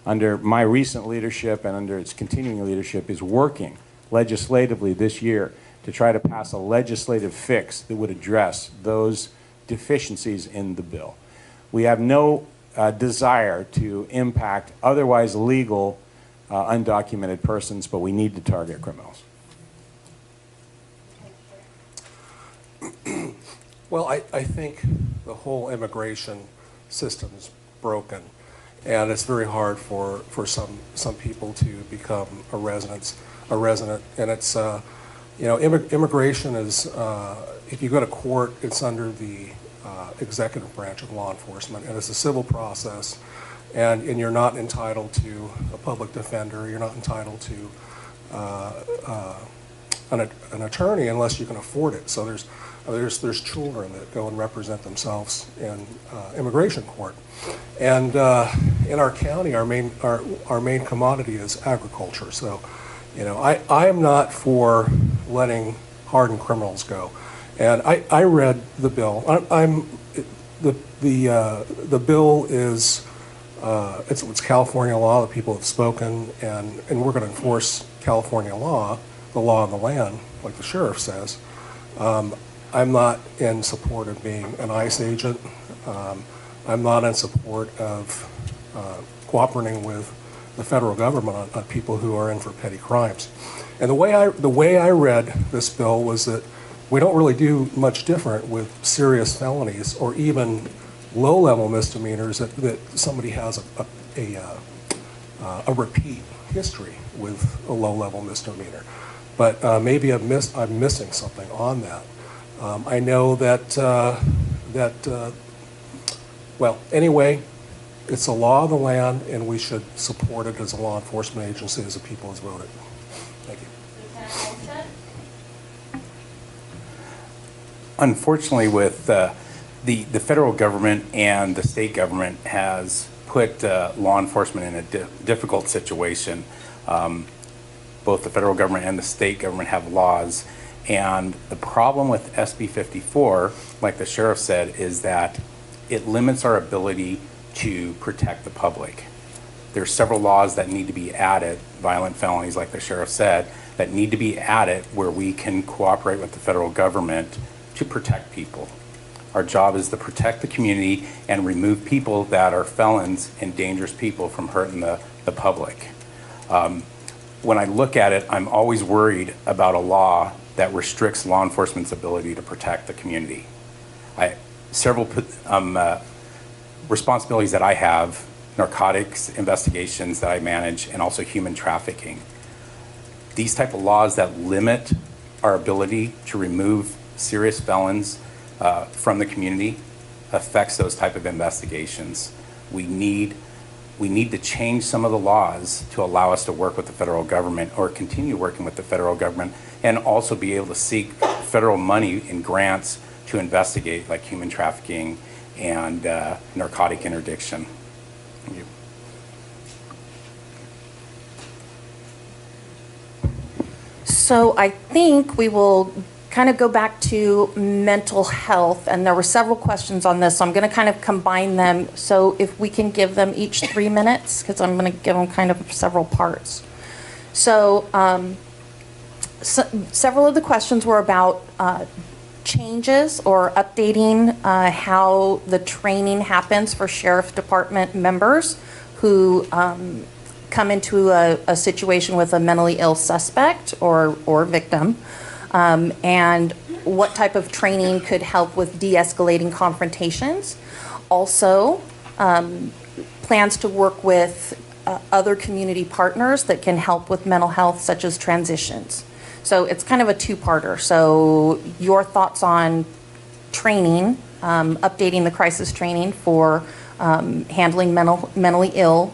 under my recent leadership and under its continuing leadership, is working legislatively this year to try to pass a legislative fix that would address those deficiencies in the bill. We have no desire to impact otherwise legal undocumented persons, but we need to target criminals. Well, I think the whole immigration system is broken, and it's very hard for some people to become a resident. And it's immigration is if you go to court, it's under the executive branch of law enforcement, and it's a civil process, and you're not entitled to a public defender. You're not entitled to an attorney unless you can afford it. So there's children that go and represent themselves in immigration court, and in our county, our main commodity is agriculture. So, I am not for letting hardened criminals go, and I read the bill. The bill is it's California law. The people have spoken, and we're going to enforce California law, the law of the land, like the sheriff says. I'm not in support of being an ICE agent. I'm not in support of cooperating with the federal government on people who are in for petty crimes. And the way I read this bill was that we don't really do much different with serious felonies or even low-level misdemeanors that somebody has a repeat history with a low-level misdemeanor. But maybe I'm missing something on that. I know well, anyway, it's a law of the land, and we should support it as a law enforcement agency as the people has voted. Thank you. Lieutenant Olmstead? Unfortunately, with the federal government and the state government has put law enforcement in a difficult situation. Both the federal government and the state government have laws. And the problem with SB 54, like the sheriff said, is that it limits our ability to protect the public. There's several laws that need to be added, violent felonies, like the sheriff said, that need to be added where we can cooperate with the federal government to protect people. Our job is to protect the community and remove people that are felons and dangerous people from hurting the public. When I look at it, I'm always worried about a law that restricts law enforcement's ability to protect the community. Several responsibilities that I have: narcotics investigations that I manage, and also human trafficking. These type of laws that limit our ability to remove serious felons from the community affects those type of investigations. We need to change some of the laws to allow us to work with the federal government, or continue working with the federal government, and also be able to seek federal money and grants to investigate like human trafficking and narcotic interdiction. Thank you. So I think we will kind of go back to mental health, and there were several questions on this, so I'm going to kind of combine them. So if we can give them each 3 minutes, because I'm going to give them kind of several parts. So, several of the questions were about changes or updating how the training happens for sheriff department members who come into a situation with a mentally ill suspect or victim, and what type of training could help with de-escalating confrontations. Also, plans to work with other community partners that can help with mental health, such as transitions. So it's kind of a two-parter. So your thoughts on training, updating the crisis training for handling mentally ill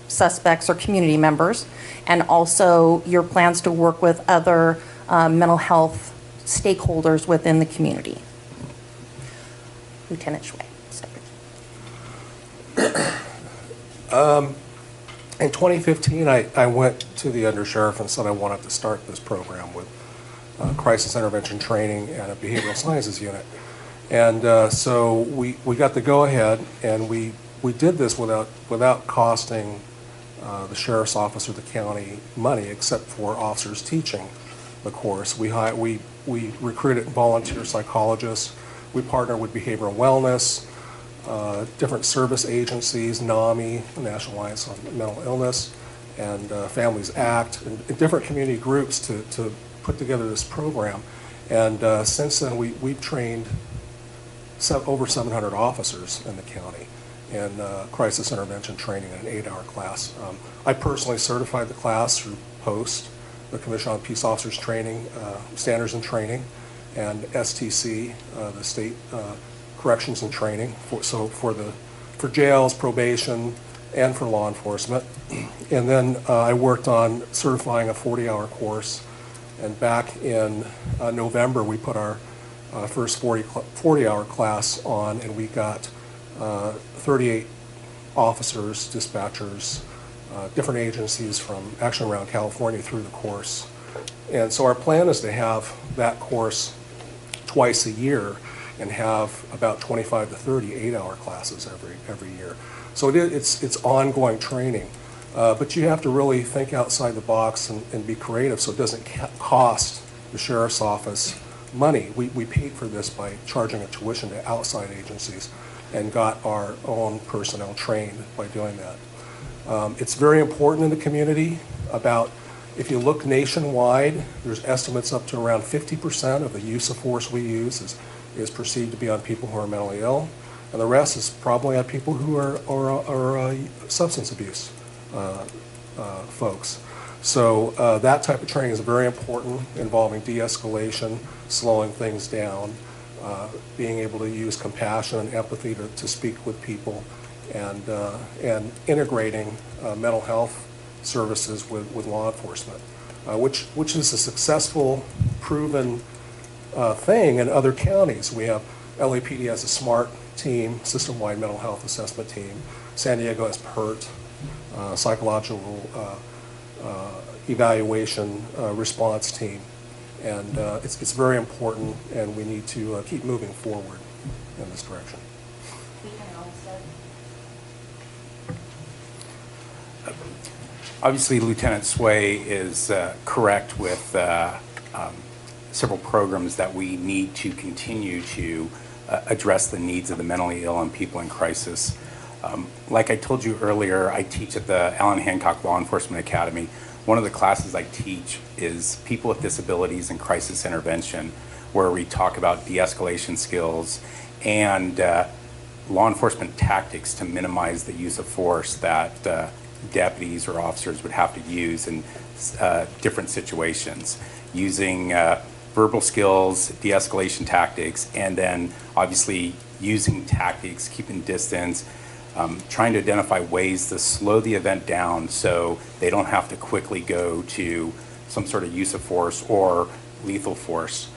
suspects or community members, and also your plans to work with other mental health stakeholders within the community. Lieutenant Hsueh. In 2015, I went to the undersheriff and said I wanted to start this program with crisis intervention training and a behavioral sciences unit. And so we got the go-ahead, and we did this without costing the sheriff's office or the county money, except for officers teaching the course. We recruited volunteer psychologists. We partner with behavioral wellness, different service agencies, NAMI, National Alliance on Mental Illness, and Families Act, and different community groups to put together this program. And since then, we've trained over 700 officers in the county in crisis intervention training in an 8-hour class. I personally certified the class through POST, the Commission on Peace Officers Training, Standards and Training, and STC, the State Corrections and Training, for jails, probation, and for law enforcement. And then I worked on certifying a 40-hour course, and back in November we put our first 40-hour class on, and we got 38 officers, dispatchers, different agencies from actually around California through the course. And so our plan is to have that course twice a year and have about 25 to 30 8-hour classes every year. So it's ongoing training, but you have to really think outside the box and be creative so it doesn't cost the sheriff's office money. We paid for this by charging a tuition to outside agencies and got our own personnel trained by doing that. It's very important in the community. If you look nationwide, there's estimates up to around 50% of the use of force we use is perceived to be on people who are mentally ill, and the rest is probably on people who are substance abuse folks. So that type of training is very important, involving de-escalation, slowing things down, being able to use compassion and empathy to speak with people, and integrating mental health services with law enforcement, which is a successful, proven thing in other counties. We have LAPD has a SMART team, system-wide mental health assessment team. San Diego has PERT, psychological evaluation response team, and it's very important, and we need to keep moving forward in this direction. Obviously, Lieutenant Hsueh is correct with several programs that we need to continue to address the needs of the mentally ill and people in crisis. Like I told you earlier, I teach at the Allen Hancock Law Enforcement Academy. One of the classes I teach is People with Disabilities and Crisis Intervention, where we talk about de-escalation skills and law enforcement tactics to minimize the use of force that deputies or officers would have to use in different situations, using verbal skills, de-escalation tactics, and then obviously using tactics, keeping distance, trying to identify ways to slow the event down so they don't have to quickly go to some sort of use of force or lethal force.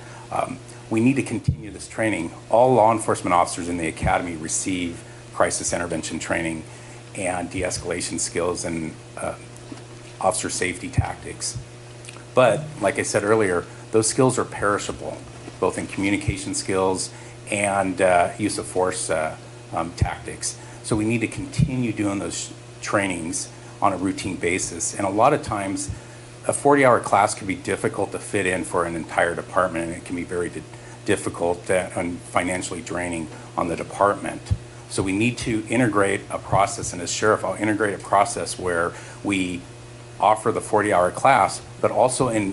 We need to continue this training. All law enforcement officers in the academy receive crisis intervention training and de-escalation skills and officer safety tactics. But like I said earlier, those skills are perishable, both in communication skills and use of force tactics. So we need to continue doing those trainings on a routine basis. And a lot of times, a 40-hour class can be difficult to fit in for an entire department, and it can be very difficult and financially draining on the department. So we need to integrate a process, and as sheriff, I'll integrate a process where we offer the 40-hour class, but also in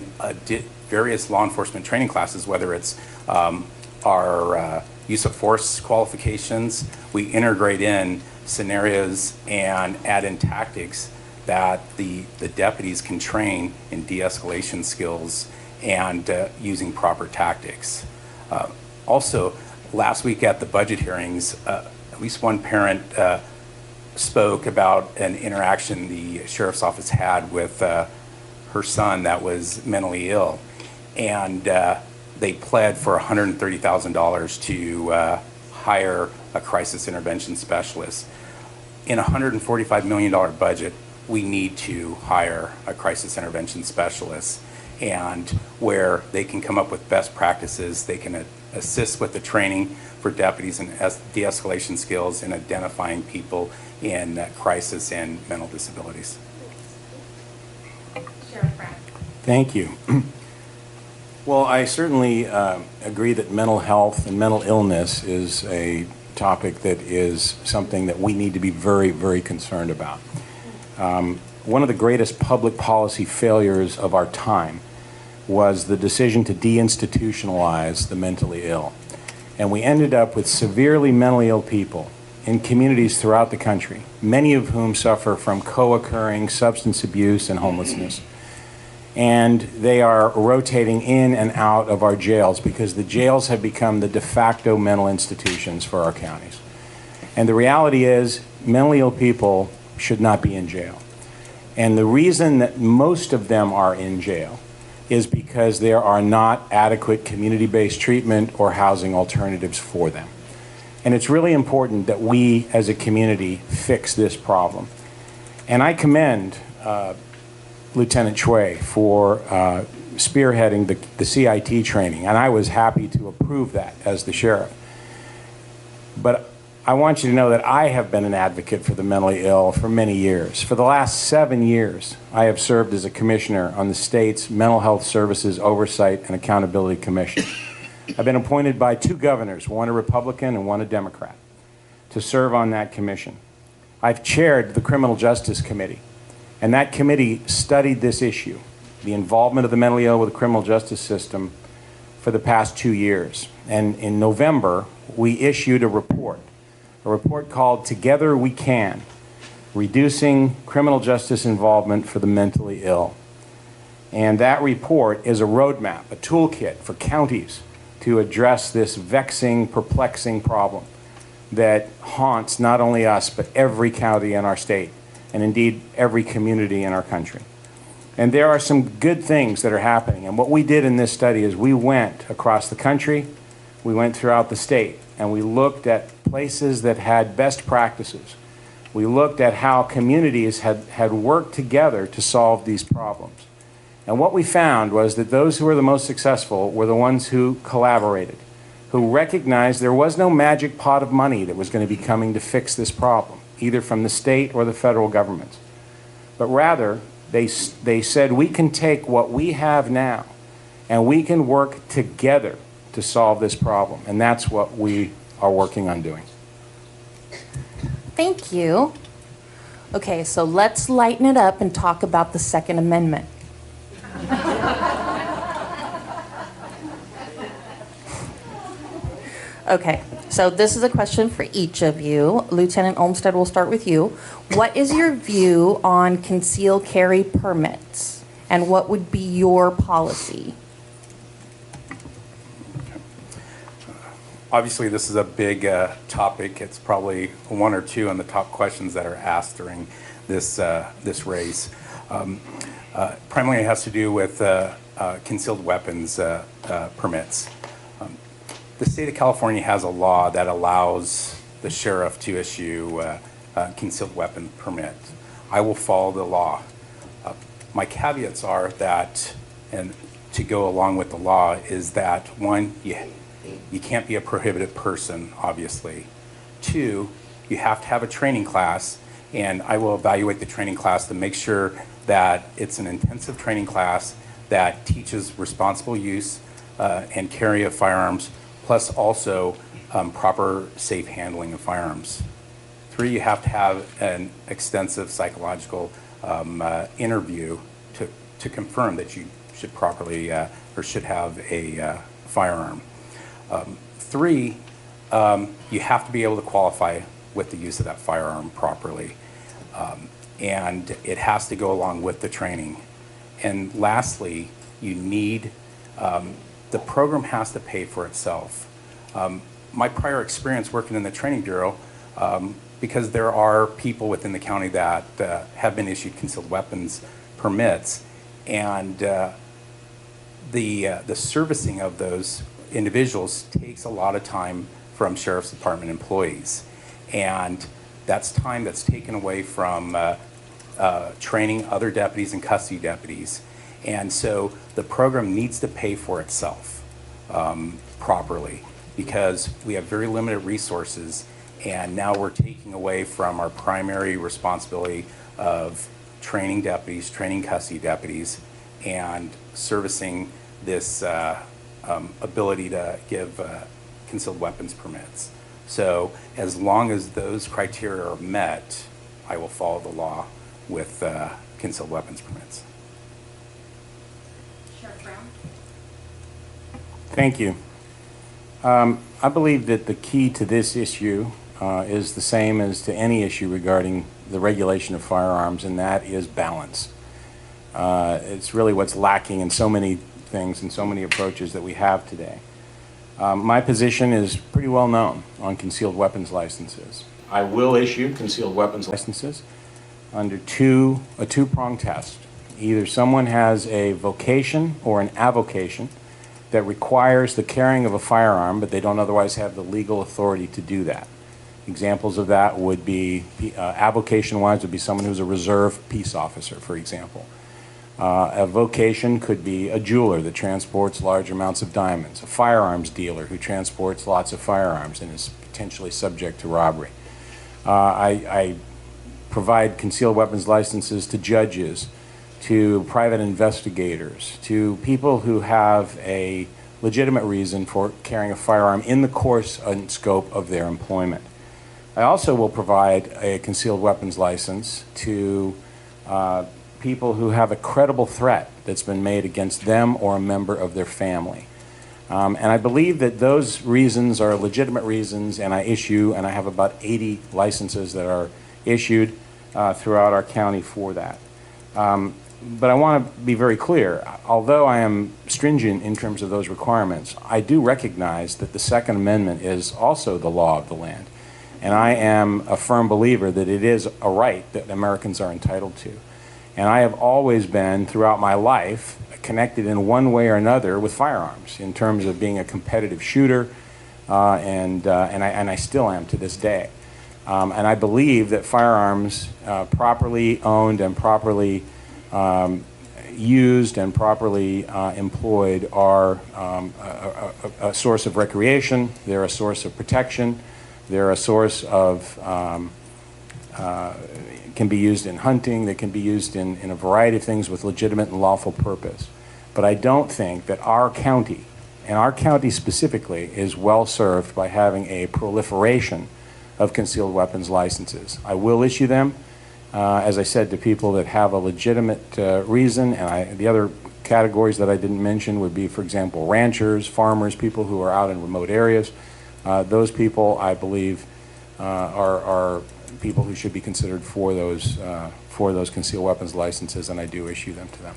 various law enforcement training classes, whether it's our use of force qualifications, we integrate in scenarios and add in tactics that the deputies can train in de-escalation skills and using proper tactics. Also, last week at the budget hearings, at least one parent spoke about an interaction the sheriff's office had with her son that was mentally ill. And they pled for $130,000 to hire a crisis intervention specialist. In a $145 million budget, we need to hire a crisis intervention specialist, and where they can come up with best practices, they can assist with the training for deputies and de-escalation skills in identifying people in crisis and mental disabilities. Sheriff Brown. Thank you. Well, I certainly agree that mental health and mental illness is a topic that is something that we need to be very, very concerned about. One of the greatest public policy failures of our time was the decision to deinstitutionalize the mentally ill. And we ended up with severely mentally ill people in communities throughout the country, many of whom suffer from co-occurring substance abuse and homelessness. And they are rotating in and out of our jails because the jails have become the de facto mental institutions for our counties. And the reality is, mentally ill people should not be in jail. And the reason that most of them are in jail is because there are not adequate community-based treatment or housing alternatives for them. And it's really important that we as a community fix this problem. And I commend Lieutenant Hsueh for spearheading the CIT training, and I was happy to approve that as the sheriff. But I want you to know that I have been an advocate for the mentally ill for many years. For the last 7 years, I have served as a commissioner on the state's Mental Health Services Oversight and Accountability Commission. I've been appointed by 2 governors, one a Republican and one a Democrat, to serve on that commission. I've chaired the Criminal Justice Committee, and that committee studied this issue, the involvement of the mentally ill with the criminal justice system, for the past 2 years. And in November, we issued a report called Together We Can, Reducing Criminal Justice Involvement for the Mentally Ill. And that report is a roadmap, a toolkit for counties to address this vexing, perplexing problem that haunts not only us, but every county in our state, and indeed every community in our country. And there are some good things that are happening. And what we did in this study is we went across the country, we went throughout the state, and we looked at places that had best practices. We looked at how communities had worked together to solve these problems. And what we found was that those who were the most successful were the ones who collaborated, who recognized there was no magic pot of money that was going to be coming to fix this problem, either from the state or the federal government. But rather, they said, we can take what we have now and we can work together to solve this problem. And that's what we are working on doing. Thank you. Okay, so let's lighten it up and talk about the Second Amendment. Okay, so this is a question for each of you. Lieutenant Olmstead, we'll start with you. What is your view on concealed carry permits, and what would be your policy? Obviously, this is a big topic. It's probably one or two on the top questions that are asked during this race. Primarily, it has to do with concealed weapons permits. The state of California has a law that allows the sheriff to issue a concealed weapon permit. I will follow the law. My caveats are that, and to go along with the law, is that one, you can't be a prohibited person, obviously. Two, you have to have a training class, and I will evaluate the training class to make sure that it's an intensive training class that teaches responsible use and carry of firearms, plus also proper safe handling of firearms. Three, you have to have an extensive psychological interview to confirm that you should properly or should have a firearm. Three, you have to be able to qualify with the use of that firearm properly. And it has to go along with the training. And lastly, you need, the program has to pay for itself. My prior experience working in the training bureau, because there are people within the county that have been issued concealed weapons permits, and the servicing of those individuals takes a lot of time from Sheriff's Department employees. And that's time that's taken away from training other deputies and custody deputies. And so the program needs to pay for itself properly, because we have very limited resources, and now we're taking away from our primary responsibility of training deputies, training custody deputies, and servicing this ability to give concealed weapons permits. So as long as those criteria are met, I will follow the law with concealed weapons permits. Sheriff Brown? Thank you. I believe that the key to this issue is the same as to any issue regarding the regulation of firearms, and that is balance. It's really what's lacking in so many things and so many approaches that we have today. My position is pretty well known on concealed weapons licenses. I will issue concealed weapons licenses under a two-pronged test. Either someone has a vocation or an avocation that requires the carrying of a firearm, but they don't otherwise have the legal authority to do that. Examples of that would be, avocation-wise, would be someone who's a reserve peace officer, for example. A vocation could be a jeweler that transports large amounts of diamonds, a firearms dealer who transports lots of firearms and is potentially subject to robbery. I provide concealed weapons licenses to judges, to private investigators, to people who have a legitimate reason for carrying a firearm in the course and scope of their employment. I also will provide a concealed weapons license to people who have a credible threat that's been made against them or a member of their family. And I believe that those reasons are legitimate reasons, and I have about 80 licenses that are issued throughout our county for that. But I want to be very clear. Although I am stringent in terms of those requirements, I do recognize that the Second Amendment is also the law of the land. And I am a firm believer that it is a right that Americans are entitled to. And I have always been, throughout my life, connected in one way or another with firearms in terms of being a competitive shooter, and I still am to this day. And I believe that firearms, properly owned and properly used and properly employed, are a source of recreation, they're a source of protection, they're a source of can be used in hunting, they can be used in a variety of things with legitimate and lawful purpose. But I don't think that our county And our county specifically is well served by having a proliferation of concealed weapons licenses. I will issue them, as I said, to people that have a legitimate reason, and the other categories that I didn't mention would be, for example, ranchers, farmers, people who are out in remote areas. Those people, I believe, are people who should be considered for those concealed weapons licenses, and I do issue them to them.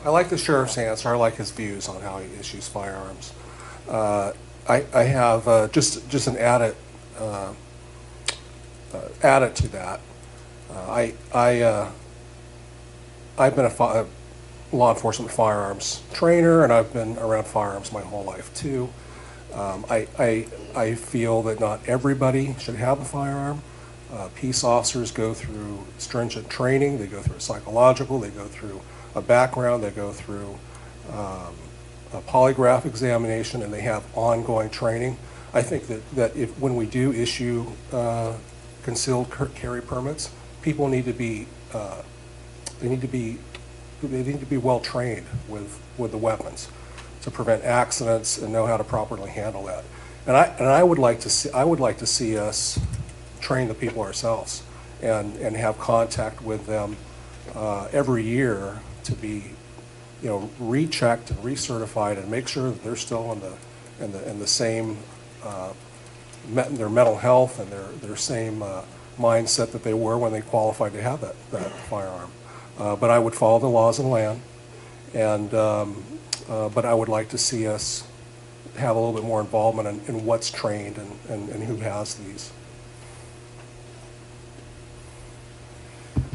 I like the sheriff's answer. I like his views on how he issues firearms. I have just an added to that. I've been a law enforcement firearms trainer, and I've been around firearms my whole life too. I feel that not everybody should have a firearm. Peace officers go through stringent training. They go through a psychological. They go through a background. They go through a polygraph examination, and they have ongoing training. I think that when we do issue concealed carry permits, people need to be they need to be well trained with the weapons to prevent accidents and know how to properly handle that. And I would like to see us train the people ourselves and have contact with them every year to be, rechecked and recertified and make sure that they're still in the same their mental health and their same mindset that they were when they qualified to have that firearm. But I would follow the laws of the land, and but I would like to see us have a little bit more involvement in what's trained and who has these.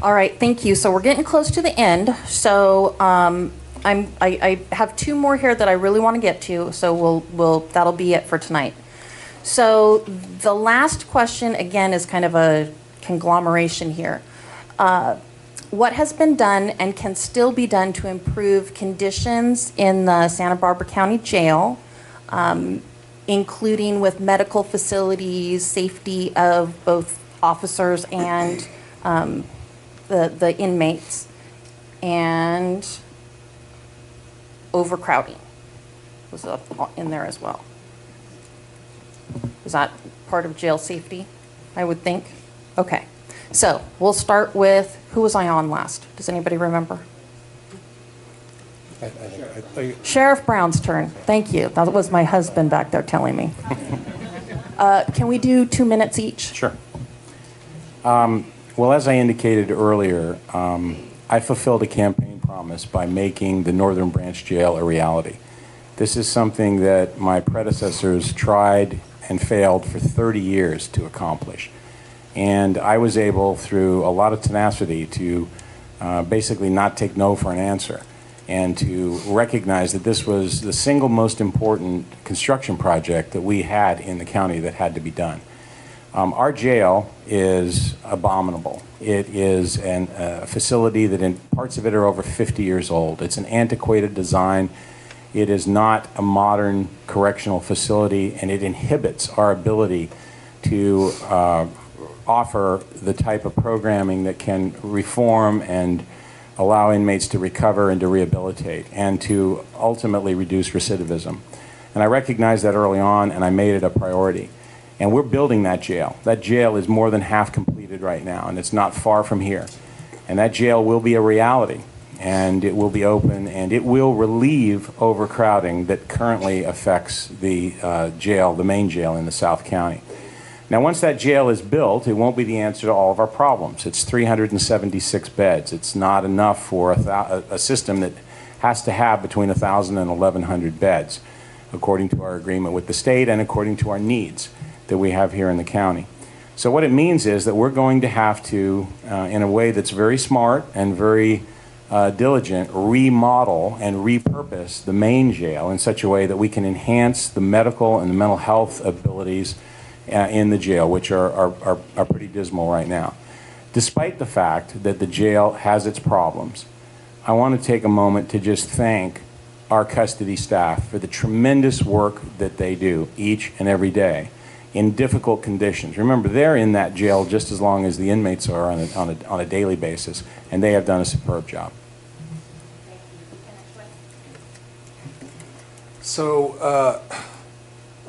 All right, thank you. So we're getting close to the end. So I have two more here that I really want to get to. So that'll be it for tonight. So the last question again is kind of a conglomeration here. What has been done and can still be done to improve conditions in the Santa Barbara County Jail, including with medical facilities, safety of both officers and the inmates, and overcrowding was up in there as well. Is that part of jail safety, I would think? Okay. So we'll start with, who was I on last? Does anybody remember? Sheriff Brown's turn. Thank you. That was my husband back there telling me. Can we do 2 minutes each? Sure. Well, as I indicated earlier, I fulfilled a campaign promise by making the Northern Branch Jail a reality. This is something that my predecessors tried and failed for 30 years to accomplish. And I was able, through a lot of tenacity, to basically not take no for an answer and to recognize that this was the single most important construction project that we had in the county that had to be done. Our jail is abominable. It is a facility that in parts of it are over 50 years old. It's an antiquated design. It is not a modern correctional facility, and it inhibits our ability to offer the type of programming that can reform and allow inmates to recover and to rehabilitate and to ultimately reduce recidivism. And I recognized that early on, and I made it a priority. And we're building that jail. That jail is more than half completed right now, and it's not far from here. And that jail will be a reality, and it will be open, and it will relieve overcrowding that currently affects the jail, the main jail in the South County. Now, once that jail is built, it won't be the answer to all of our problems. It's 376 beds. It's not enough for a system that has to have between 1,000 and 1,100 beds, according to our agreement with the state and according to our needs that we have here in the county. So what it means is that we're going to have to, in a way that's very smart and very diligent, remodel and repurpose the main jail in such a way that we can enhance the medical and the mental health abilities in the jail, which are pretty dismal right now. Despite the fact that the jail has its problems, I want to take a moment to just thank our custody staff for the tremendous work that they do each and every day in difficult conditions. Remember, they're in that jail just as long as the inmates are on a daily basis, and they have done a superb job. So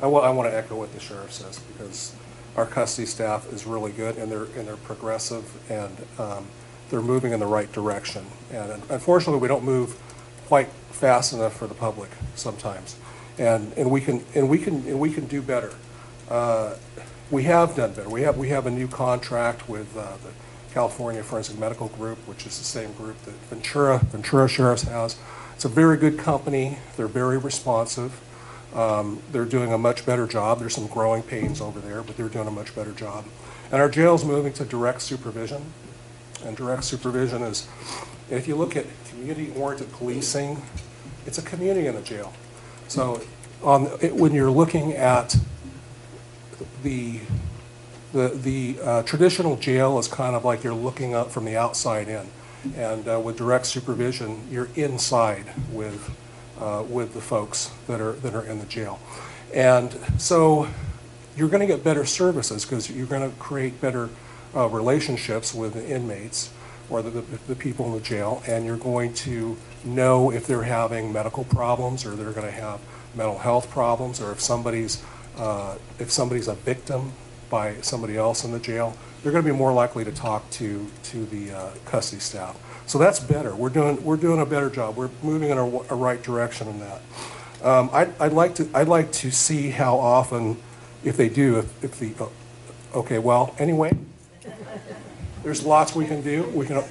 I want to echo what the sheriff says, because our custody staff is really good, and they're progressive, and they're moving in the right direction. And unfortunately, we don't move quite fast enough for the public sometimes, and we can do better. We have done better. We have a new contract with the California Forensic Medical Group, which is the same group that Ventura Sheriff's has. It's a very good company. They're very responsive. They're doing a much better job. There's some growing pains over there, but they're doing a much better job. And our jail's moving to direct supervision. And direct supervision is, if you look at community-oriented policing, it's a community in the jail. So when you're looking at the traditional jail is kind of like you're looking up from the outside in. And with direct supervision, you're inside with the folks that are in the jail. And so you're going to get better services, because you're going to create better relationships with the inmates or the people in the jail, and you're going to know if they're having medical problems, or they're going to have mental health problems, or if somebody's a victim by somebody else in the jail, they're going to be more likely to talk to the custody staff. So that's better. We're doing a better job. We're moving in a right direction in that. I'd like to see how often, if they do, okay. Well, anyway, there's lots we can do. We can.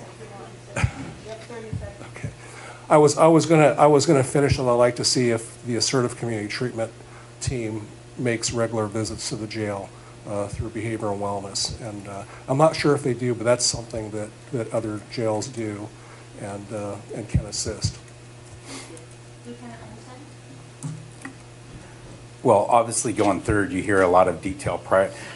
Okay. I was gonna finish, and I'd like to see if the assertive community treatment team makes regular visits to the jail through behavioral wellness, and I'm not sure if they do, but that's something that other jails do, and can assist. Well, obviously going third, you hear a lot of detail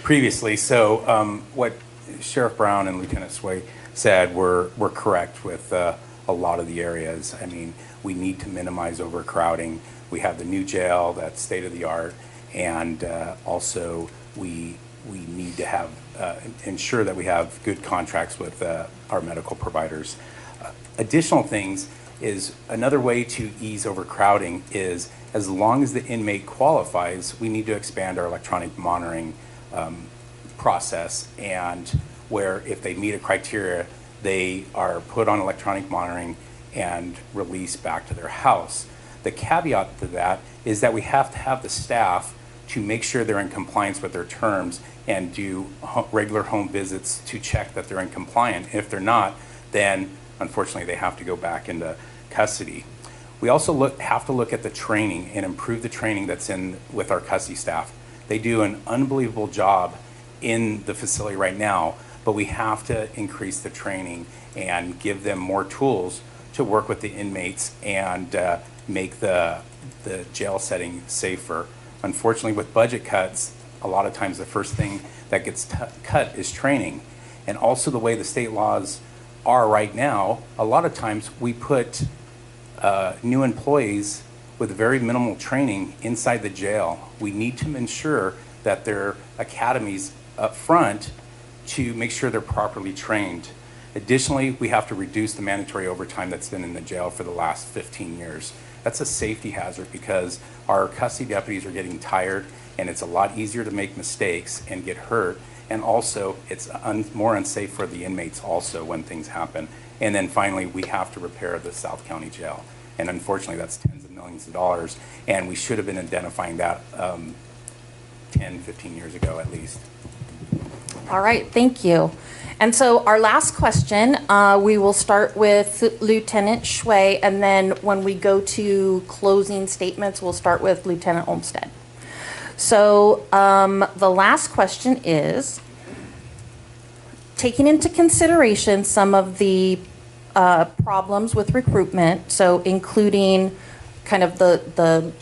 previously. So what Sheriff Brown and Lieutenant Hsueh said were correct with a lot of the areas. I mean, we need to minimize overcrowding. We have the new jail that's state of the art, and also we need to have ensure that we have good contracts with our medical providers. Additional things is another way to ease overcrowding is, as long as the inmate qualifies, we need to expand our electronic monitoring process, and where if they meet a criteria, they are put on electronic monitoring and released back to their house. The caveat to that is that we have to have the staff to make sure they're in compliance with their terms and do regular home visits to check that they're in compliance. If they're not, then unfortunately they have to go back into custody. We also have to look at the training and improve the training that's in with our custody staff. They do an unbelievable job in the facility right now, but we have to increase the training and give them more tools to work with the inmates and make the jail setting safer. Unfortunately, with budget cuts, a lot of times the first thing that gets cut is training. And also the way the state laws are right now, a lot of times we put new employees with very minimal training inside the jail. We need to ensure that their academies up front to make sure they're properly trained. Additionally, we have to reduce the mandatory overtime that's been in the jail for the last 15 years. That's a safety hazard, because our custody deputies are getting tired, and it's a lot easier to make mistakes and get hurt. And also, it's more unsafe for the inmates also when things happen. And then finally, we have to repair the South County Jail. And unfortunately, that's tens of millions of dollars. And we should have been identifying that 10, 15 years ago at least. All right, thank you. And so our last question, we will start with Lieutenant Hsueh, and then when we go to closing statements, we'll start with Lieutenant Olmstead. So the last question is, taking into consideration some of the problems with recruitment, so including kind of the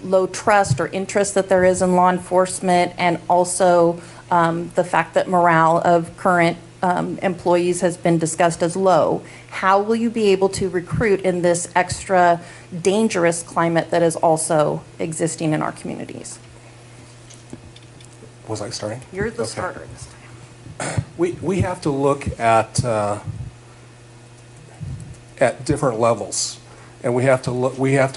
low trust or interest that there is in law enforcement, and also the fact that morale of current employees has been discussed as low, how will you be able to recruit in this extra dangerous climate that is also existing in our communities? Was I starting? You're the Okay. starter this time. We have to look at different levels, and we have to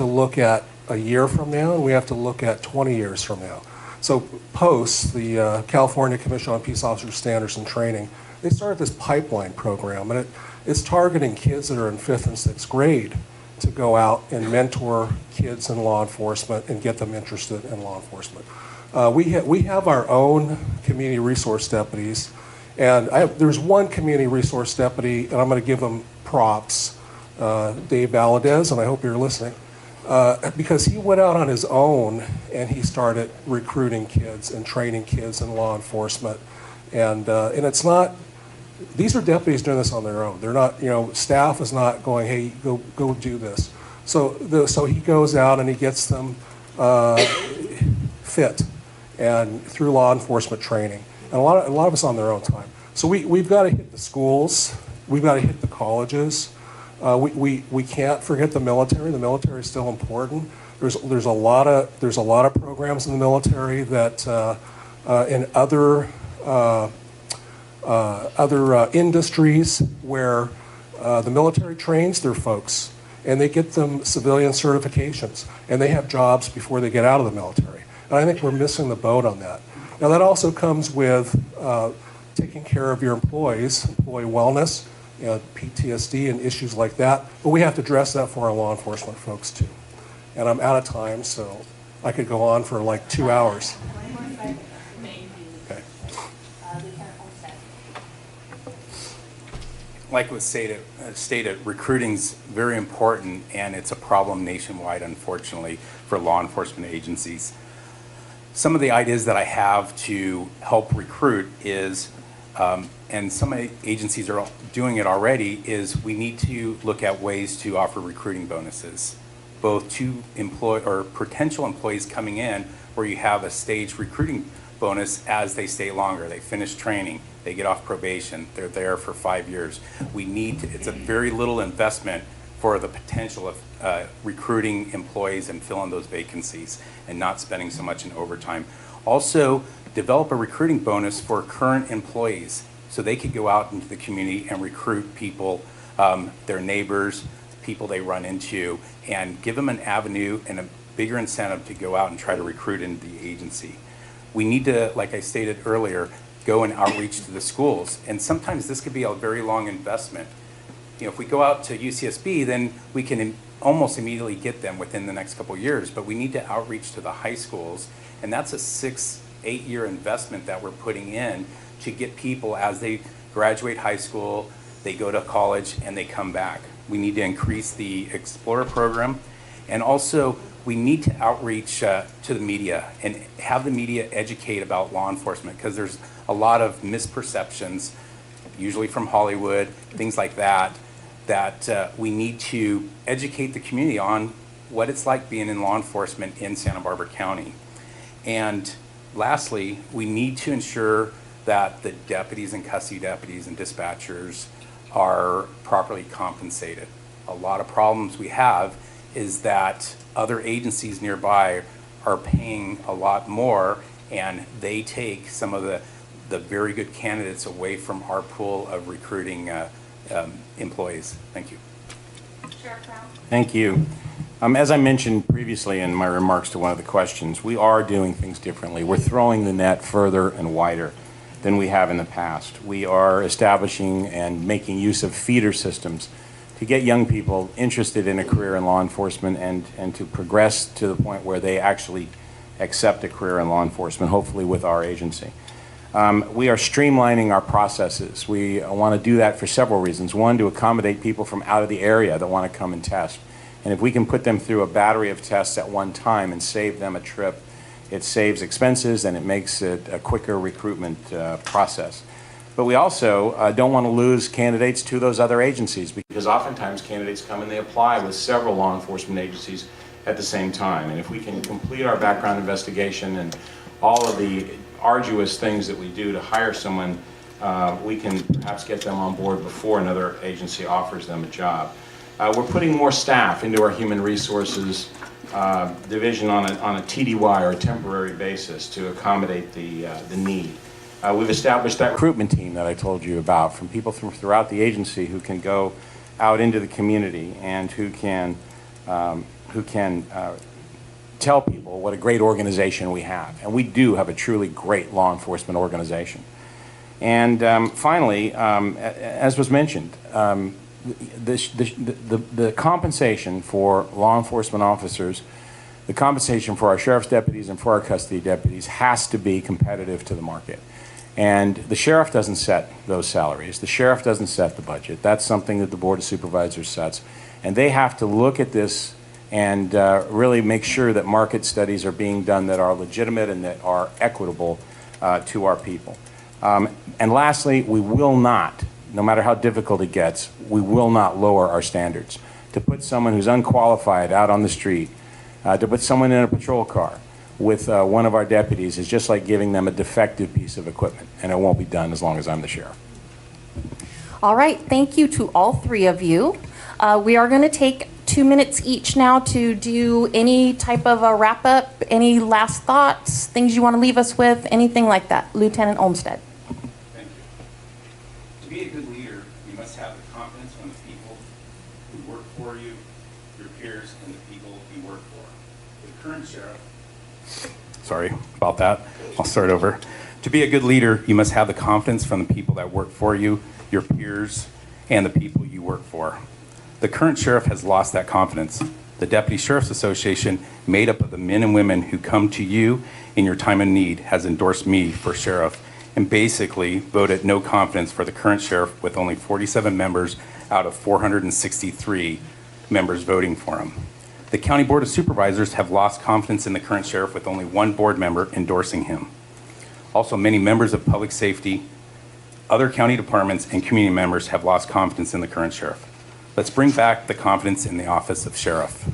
look at a year from now, and we have to look at 20 years from now. So POST, the California Commission on Peace Officer Standards and Training, they started this pipeline program, and it's targeting kids that are in 5th and 6th grade to go out and mentor kids in law enforcement and get them interested in law enforcement. We have our own community resource deputies, and there's one community resource deputy, and I'm going to give him props, Dave Valadez, and I hope you're listening, because he went out on his own and he started recruiting kids and training kids in law enforcement, and it's not. These are deputies doing this on their own. They're not, staff is not going, hey, go do this. So he goes out and he gets them fit and through law enforcement training. And a lot of it's on their own time. So we've got to hit the schools. We've got to hit the colleges. We can't forget the military. The military is still important. There's a lot of programs in the military that in other industries where the military trains their folks and they get them civilian certifications and they have jobs before they get out of the military. And I think we're missing the boat on that. Now that also comes with taking care of your employees, employee wellness, PTSD and issues like that. But we have to address that for our law enforcement folks too. And I'm out of time, so I could go on for like 2 hours. Okay. Like was stated, recruiting's very important, and it's a problem nationwide, unfortunately, for law enforcement agencies. Some of the ideas that I have to help recruit is, and some agencies are doing it already, is we need to look at ways to offer recruiting bonuses, both to potential employees coming in, where you have a staged recruiting bonus as they stay longer. They finish training, they get off probation, they're there for 5 years. It's a very little investment for the potential of recruiting employees and filling those vacancies and not spending so much in overtime. Also, develop a recruiting bonus for current employees so they could go out into the community and recruit people, their neighbors, people they run into, and give them an avenue and a bigger incentive to go out and try to recruit into the agency. We need to, like I stated earlier, go and outreach to the schools. And sometimes this could be a very long investment. If we go out to UCSB, then we can almost immediately get them within the next couple of years, but we need to outreach to the high schools. And that's a 6-8 year investment that we're putting in to get people as they graduate high school, they go to college, and they come back. We need to increase the Explorer program. And also, we need to outreach to the media and have the media educate about law enforcement, because there's a lot of misperceptions, usually from Hollywood, things like that, that we need to educate the community on what it's like being in law enforcement in Santa Barbara County. And lastly, we need to ensure that the deputies and custody deputies and dispatchers are properly compensated. A lot of problems we have is that other agencies nearby are paying a lot more, and they take some of the very good candidates away from our pool of recruiting employees. Thank you. Sheriff Brown. Thank you. As I mentioned previously in my remarks to one of the questions, we are doing things differently. We're throwing the net further and wider than we have in the past. We are establishing and making use of feeder systems to get young people interested in a career in law enforcement and to progress to the point where they actually accept a career in law enforcement, hopefully with our agency. We are streamlining our processes. We want to do that for several reasons. One, to accommodate people from out of the area that want to come and test. And if we can put them through a battery of tests at one time and save them a trip, it saves expenses and it makes it a quicker recruitment process. But we also don't want to lose candidates to those other agencies, because oftentimes candidates come and they apply with several law enforcement agencies at the same time. And if we can complete our background investigation and all of the arduous things that we do to hire someone, we can perhaps get them on board before another agency offers them a job. We're putting more staff into our human resources division on a TDY, or a temporary basis, to accommodate the need. We've established that recruitment team that I told you about, from people from throughout the agency who can go out into the community and who can tell people what a great organization we have. And we do have a truly great law enforcement organization. And finally, as was mentioned, the compensation for law enforcement officers, the compensation for our sheriff's deputies and for our custody deputies has to be competitive to the market. And the sheriff doesn't set those salaries. The sheriff doesn't set the budget. That's something that the Board of Supervisors sets. And they have to look at this and really make sure that market studies are being done that are legitimate and that are equitable to our people. And lastly, we will not, no matter how difficult it gets, we will not lower our standards. To put someone who's unqualified out on the street, to put someone in a patrol car with one of our deputies is just like giving them a defective piece of equipment, and it won't be done as long as I'm the sheriff. All right, thank you to all three of you. We are going to take 2 minutes each now to do any type of a wrap-up, any last thoughts, things you want to leave us with, anything like that. Lieutenant Olmstead. Thank you. To be a good leader, you must have the confidence from the people who work for you, your peers, and the people you work for. The current sheriff... Sorry about that. I'll start over. To be a good leader, you must have the confidence from the people that work for you, your peers, and the people you work for. The current sheriff has lost that confidence. The Deputy Sheriff's Association, made up of the men and women who come to you in your time of need, has endorsed me for sheriff and basically voted no confidence for the current sheriff with only 47 members out of 463 members voting for him. The County Board of Supervisors have lost confidence in the current sheriff with only one board member endorsing him. Also, many members of public safety, other county departments, and community members have lost confidence in the current sheriff. Let's bring back the confidence in the office of sheriff.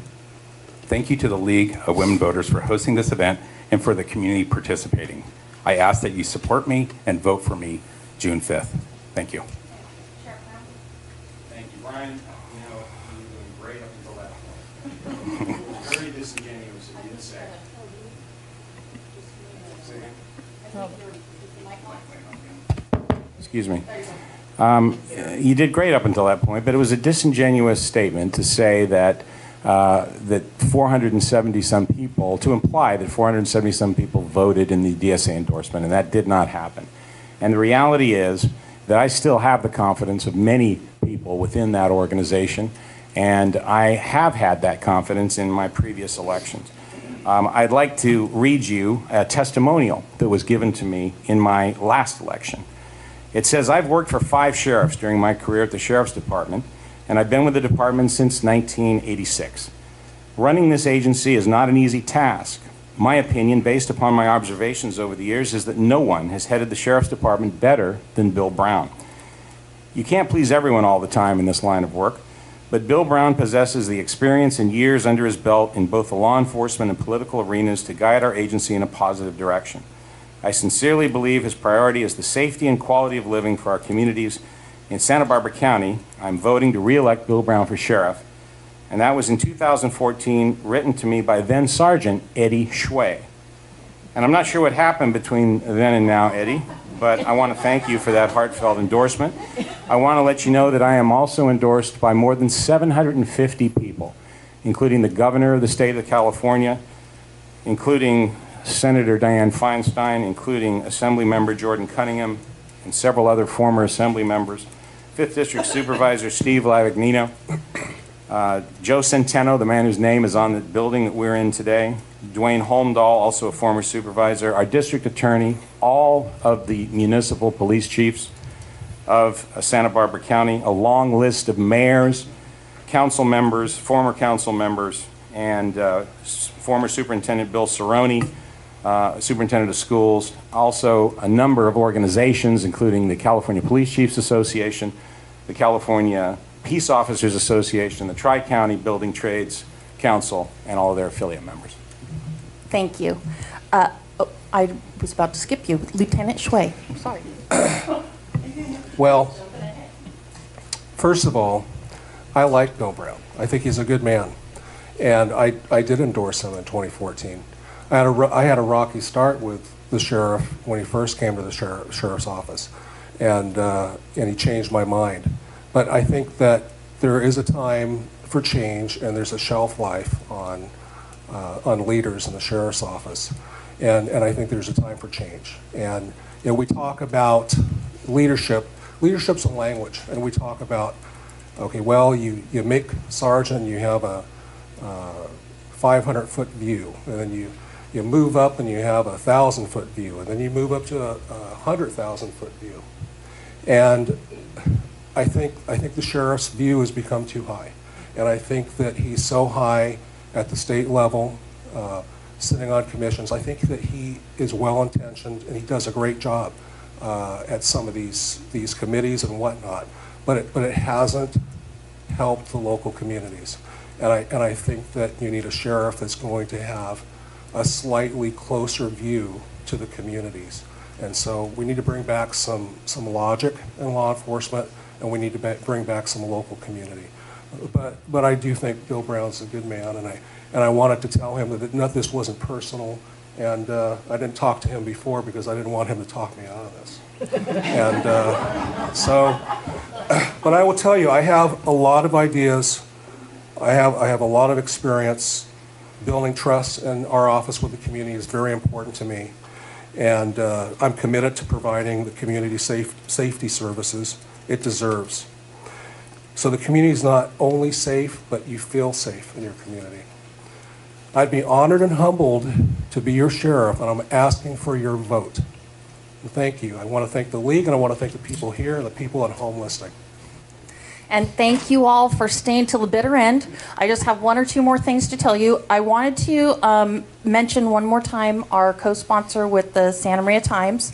Thank you to the League of Women Voters for hosting this event and for the community participating. I ask that you support me and vote for me June 5th. Thank you. Thank you, Brian. You know, you were doing great up until that point. Very disingenuous if you didn't say. Say again? Excuse me. You did great up until that point, but it was a disingenuous statement to say that that 470-some people, to imply that 470-some people voted in the DSA endorsement, and that did not happen. And the reality is that I still have the confidence of many people within that organization, and I have had that confidence in my previous elections. I'd like to read you a testimonial that was given to me in my last election. It says, I've worked for 5 sheriffs during my career at the Sheriff's Department, and I've been with the department since 1986. Running this agency is not an easy task. My opinion, based upon my observations over the years, is that no one has headed the Sheriff's Department better than Bill Brown. You can't please everyone all the time in this line of work, but Bill Brown possesses the experience and years under his belt in both the law enforcement and political arenas to guide our agency in a positive direction. I sincerely believe his priority is the safety and quality of living for our communities. In Santa Barbara County, I'm voting to re-elect Bill Brown for sheriff, and that was in 2014, written to me by then Sergeant Eddie Hsueh. And I'm not sure what happened between then and now, Eddie, but I want to thank you for that heartfelt endorsement. I want to let you know that I am also endorsed by more than 750 people, including the governor of the state of California, including Senator Dianne Feinstein, including Assembly Member Jordan Cunningham, and several other former Assembly members, 5th District Supervisor Steve Lavagnino, Joe Centeno, the man whose name is on the building that we're in today, Dwayne Holmdahl, also a former supervisor, our district attorney, all of the municipal police chiefs of Santa Barbara County, a long list of mayors, council members, former council members, and former Superintendent Bill Cerrone, Superintendent of Schools, also a number of organizations, including the California Police Chiefs Association, the California Peace Officers Association, the Tri-County Building Trades Council, and all of their affiliate members. Thank you. I was about to skip you. Lieutenant Hsueh. Sorry. Well, first of all, I like Bill Brown. I think he's a good man. And I did endorse him in 2014. I had a rocky start with the sheriff when he first came to the sheriff's office, and he changed my mind. But I think that there is a time for change, and there's a shelf life on on leaders in the sheriff's office. And I think there's a time for change. And we talk about leadership. Leadership's a language, and we talk about, okay, well, you make sergeant, you have a 500-foot view, and then you move up and you have a 1,000-foot view, and then you move up to a 100,000-foot view. And I think the sheriff's view has become too high. And I think that he's so high at the state level, sitting on commissions. I think that he is well-intentioned and he does a great job at some of these committees and whatnot. But it hasn't helped the local communities. And I think that you need a sheriff that's going to have a slightly closer view to the communities. And so we need to bring back some logic in law enforcement, and we need to bring back some local community. But I do think Bill Brown's a good man, and I wanted to tell him that this wasn't personal, and I didn't talk to him before because I didn't want him to talk me out of this. And but I will tell you, I have a lot of ideas. I have a lot of experience. Building trust in our office with the community is very important to me. And I'm committed to providing the community safety services it deserves. So the community is not only safe, but you feel safe in your community. I'd be honored and humbled to be your sheriff, and I'm asking for your vote. And thank you. I want to thank the league, and I want to thank the people here and the people at home listening. And thank you all for staying till the bitter end. I just have one or two more things to tell you. I wanted to mention one more time our co-sponsor with the Santa Maria Times.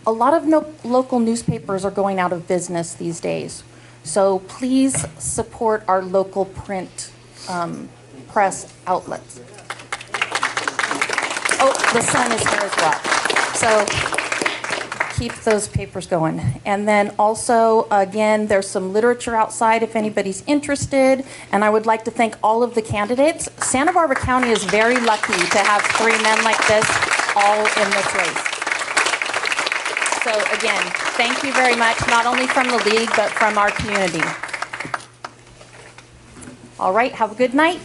A lot of local newspapers are going out of business these days. So please support our local print press outlets. Oh, the Sun is here as well. So keep those papers going. And then also, again, there's some literature outside if anybody's interested. And I would like to thank all of the candidates. Santa Barbara County is very lucky to have 3 men like this all in this race. So again, thank you very much, not only from the league, but from our community. All right, have a good night.